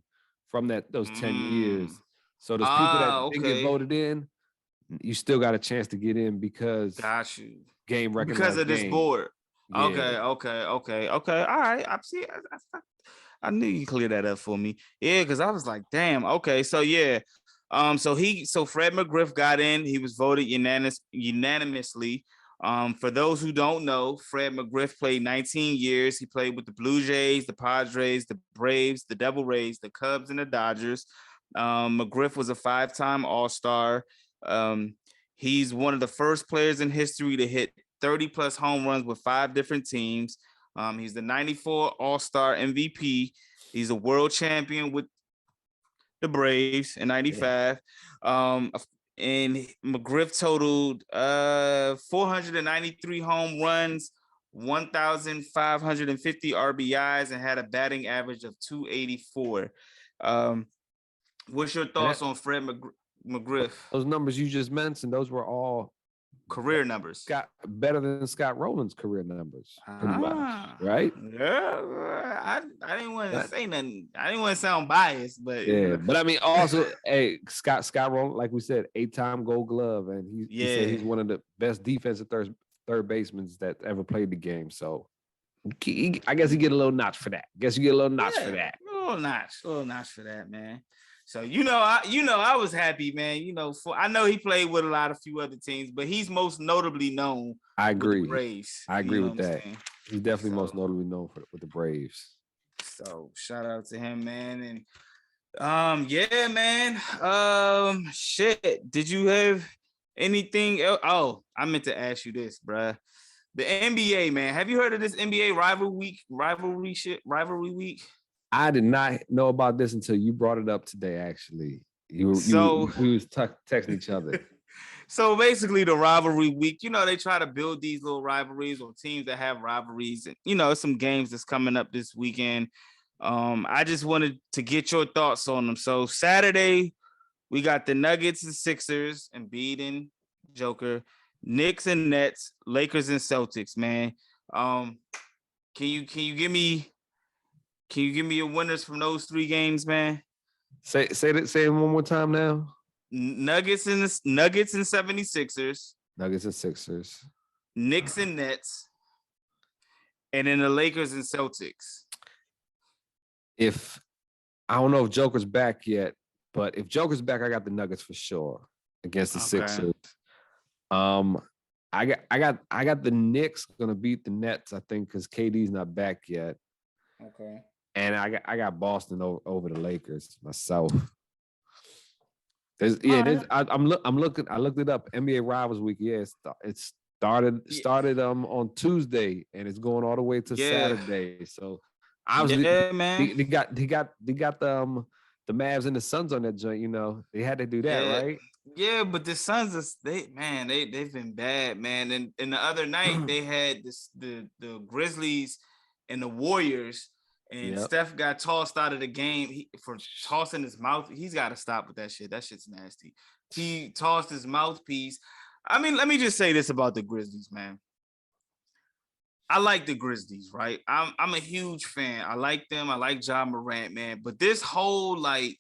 from those 10 years. So those people that didn't get voted in, you still got a chance to get in because game recognized because of this board. Yeah. Okay. All right. I knew you cleared that up for me. Yeah, because I was like, damn. Okay, so yeah. So Fred McGriff got in. He was voted unanimously. For those who don't know, Fred McGriff played 19 years. He played with the Blue Jays, the Padres, the Braves, the Devil Rays, the Cubs, and the Dodgers. McGriff was a 5-time All-Star. He's one of the first players in history to hit 30-plus home runs with 5 different teams. He's the 94 All-Star MVP. He's a world champion with the Braves in 95. And McGriff totaled 493 home runs, 1,550 RBIs, and had a batting average of 284. What's your thoughts on Fred McGriff? Those numbers you just mentioned, those were all career numbers. Better than Scott Rowland's career numbers, pretty much, right? Yeah, I didn't want to say nothing. I didn't want to sound biased, but yeah. But I mean, also, hey, Scott Rowland, like we said, 8-time Gold Glove, and he said he's one of the best defensive third basemen that ever played the game. So I guess he get a little notch for that. A little notch for that, man. So I was happy, man. I know he played with a few other teams, but he's most notably known. I agree. With the Braves. I agree with that. He's definitely most notably known with the Braves. So shout out to him, man. And yeah, man. Shit. Did you have anything else? Oh, I meant to ask you this, bruh. The NBA, man. Have you heard of this NBA rivalry week? I did not know about this until you brought it up today. Actually, we was texting each other. So basically, the rivalry week, they try to build these little rivalries or teams that have rivalries, and some games that's coming up this weekend. I just wanted to get your thoughts on them. So Saturday, we got the Nuggets and Sixers, and Embiid and Joker, Knicks and Nets, Lakers and Celtics. Man, Can you give me your winners from those 3 games, man? Say it one more time now. Nuggets and 76ers. Nuggets and Sixers. Knicks and Nets. And then the Lakers and Celtics. If I don't know if Joker's back yet, but if Joker's back, I got the Nuggets for sure against the Sixers. I got the Knicks gonna beat the Nets, I think, because KD's not back yet. Okay. And I got Boston over the Lakers myself. I looked it up. NBA Rivals Week. Yeah, it started on Tuesday and it's going all the way to Saturday. So obviously, man. They got the Mavs and the Suns on that joint. You know, they had to do that, right? Yeah, but the Suns they've been bad, man. And the other night they had the Grizzlies and the Warriors. And Steph got tossed out of the game for tossing his mouth. He's got to stop with that shit. That shit's nasty. He tossed his mouthpiece. I mean, let me just say this about the Grizzlies, man. I like the Grizzlies, right? I'm a huge fan. I like them. I like Ja Morant, man. But this whole, like,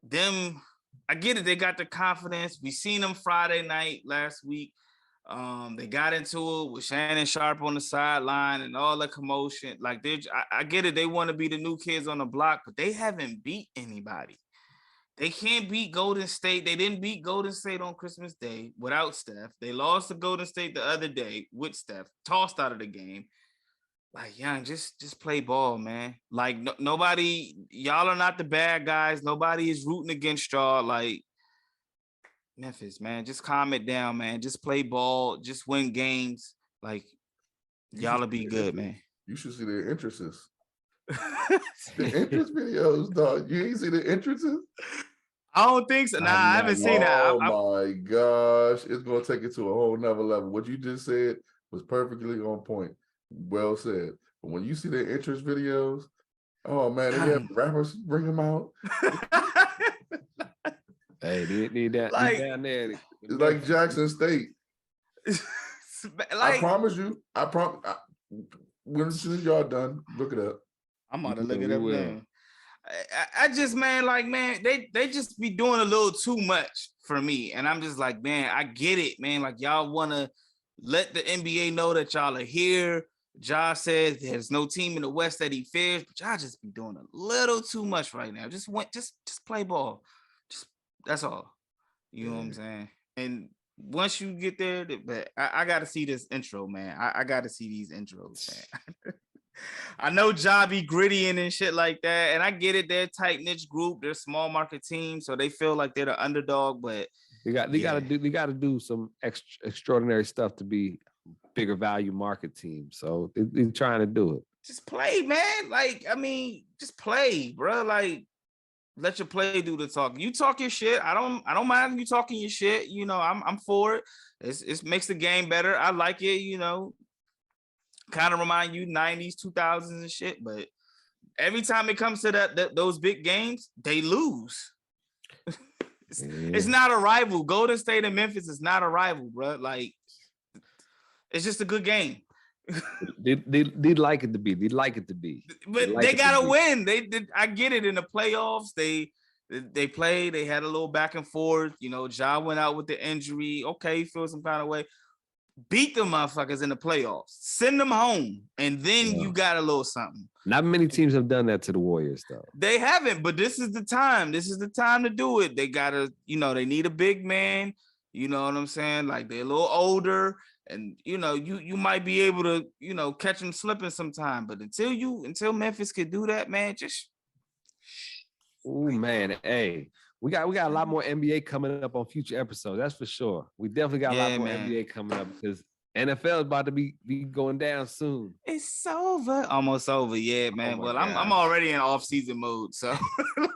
them, I get it. They got the confidence. We seen them Friday night last week. They got into it with Shannon Sharp on the sideline and all the commotion. Like, I get it. They want to be the new kids on the block, but they haven't beat anybody. They can't beat Golden State. They didn't beat Golden State on Christmas Day without Steph. They lost to Golden State the other day with Steph, tossed out of the game. Like, young, just play ball, man. Like, nobody, y'all are not the bad guys. Nobody is rooting against y'all. Like, Memphis, man, just calm it down, man. Just play ball. Just win games. Like, y'all will be good, man. You should see the entrances. The entrance videos, dog. You ain't see the entrances? I don't think so. Nah, I haven't seen that. Oh my gosh. It's going to take it to a whole nother level. What you just said was perfectly on point. Well said. But when you see the entrance videos, oh man, they have rappers bring them out. Hey, need that like, down there. It's like Jackson State. Like, I promise you. When y'all done, look it up. I'm about to look it up now. I just, man, like, man, they just be doing a little too much for me. And I'm just like, man, I get it, man. Like, y'all want to let the NBA know that y'all are here. Ja says there's no team in the West that he fears, but y'all just be doing a little too much right now. Just play ball. That's all. You know what I'm saying? And once you get there, but I got to see this intro, man. I got to see these intros, man. I know Ja be gritty and shit like that, and I get it. They're a tight-knit group. They're a small market team, so they feel like they're the underdog. But they got to do some extraordinary stuff to be bigger value market team. So they're trying to do it. Just play, man. Like, I mean, just play, bro. Like, let your play do the talking. You talk your shit. I don't mind you talking your shit. You know, I'm for it. It makes the game better. I like it. You know, kind of remind you 90s, 2000s and shit. But every time it comes to those big games, they lose. It's not a rival. Golden State and Memphis is not a rival, bro. Like, it's just a good game. They'd like it to be. They'd like it to be. But they gotta win. I get it. In the playoffs, they played. They had a little back and forth. You know, Ja went out with the injury. Okay, he feels some kind of way. Beat the motherfuckers in the playoffs. Send them home, and then you got a little something. Not many teams have done that to the Warriors, though. They haven't, but this is the time. This is the time to do it. They gotta, you know, they need a big man. You know what I'm saying? Like, they're a little older. And, you know, you might be able to, you know, catch them slipping sometime. But until Memphis could do that, man, just. Oh, man. Hey, we got a lot more NBA coming up on future episodes. That's for sure. We definitely got a lot more NBA coming up because NFL is about to be going down soon. It's over. Almost over. Yeah, man. Well, I'm already in off-season mode. So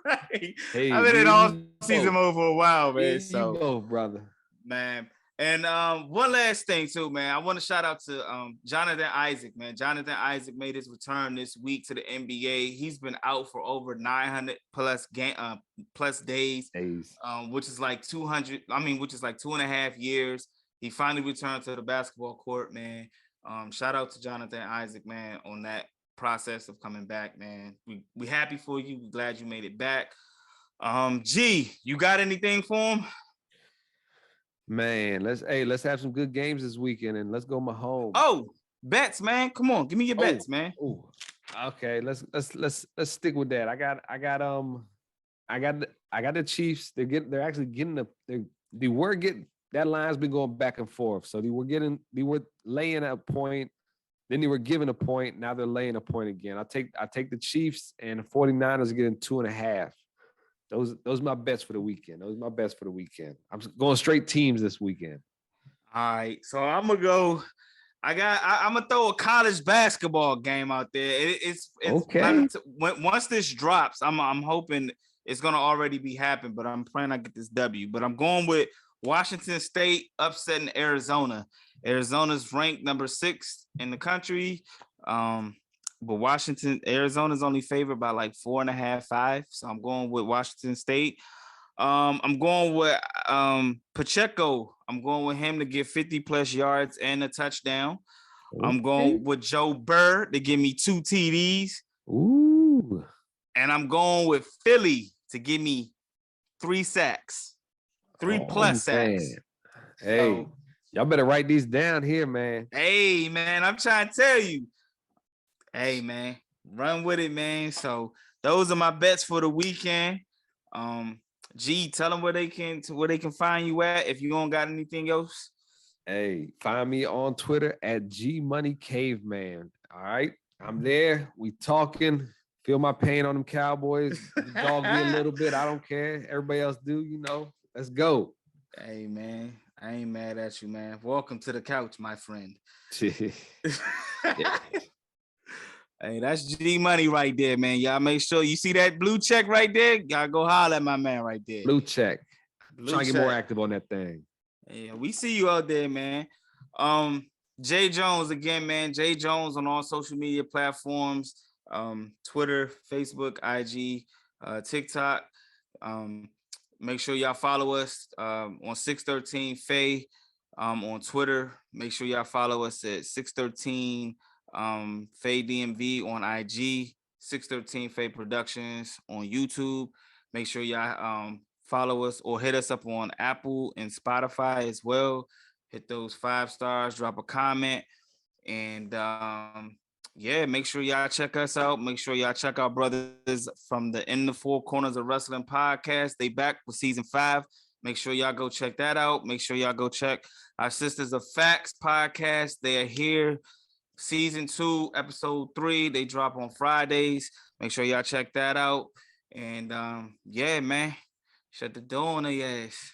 like, I've been in off-season mode for a while, man. So, you both, brother. Man. And one last thing too, man. I want to shout out to Jonathan Isaac, man. Jonathan Isaac made his return this week to the NBA. He's been out for over 900 plus days, which is like 200. I mean, which is like 2.5 years. He finally returned to the basketball court, man. Shout out to Jonathan Isaac, man, on that process of coming back, man. We happy for you. We glad you made it back. G, you got anything for him? Man, let's have some good games this weekend and let's go Mahomes. Oh, bets, man. Come on, give me your bets, man. Oh, okay. Let's stick with that. I got the Chiefs. They're actually getting that line's been going back and forth. So they were laying a point, then they were giving a point. Now they're laying a point again. I take the Chiefs, and the 49ers are getting 2.5. Those are my bets for the weekend. I'm going straight teams this weekend. All right, so I'm gonna go. I'm gonna throw a college basketball game out there. It's okay. Once this drops, I'm hoping it's gonna already be happening, but I'm praying I get this W. But I'm going with Washington State upsetting Arizona. Arizona's ranked number 6 in the country. But Arizona's only favored by like 4.5, 5. So I'm going with Washington State. I'm going with Pacheco. I'm going with him to get 50 plus yards and a touchdown. Okay. I'm going with Joe Burr to give me 2 TDs. Ooh. And I'm going with Philly to give me 3 sacks. 3 plus sacks. Hey, so, y'all better write these down here, man. Hey, man, I'm trying to tell you. Hey, man, run with it, man. So those are my bets for the weekend. G, tell them where they can find you at if you don't got anything else. Hey, find me on Twitter at GMoneyCaveman. All right, I'm there. We talking. Feel my pain on them Cowboys. Dog me a little bit. I don't care. Everybody else do. Let's go. Hey, man, I ain't mad at you, man. Welcome to the couch, my friend. Hey, that's G Money right there, man. Y'all make sure you see that blue check right there. Y'all go holler at my man right there. Blue check. Trying to get more active on that thing. Yeah, we see you out there, man. Jae Jones again, man. Jae Jones on all social media platforms. Twitter, Facebook, IG, TikTok. Make sure y'all follow us on 613 Faye on Twitter. Make sure y'all follow us at 613 Faye DMV on IG, 613 Faye Productions on YouTube. Make sure y'all follow us or hit us up on Apple and Spotify as well. Hit those 5 stars, drop a comment, and make sure y'all check us out. Make sure y'all check our brothers from the In the Four Corners of Wrestling podcast. They back with season 5. Make sure y'all go check that out. Make sure y'all go check our Sisters of Facts podcast. They are here. Season 2, episode 3. They drop on Fridays. Make sure y'all check that out. And man, shut the door on their ass.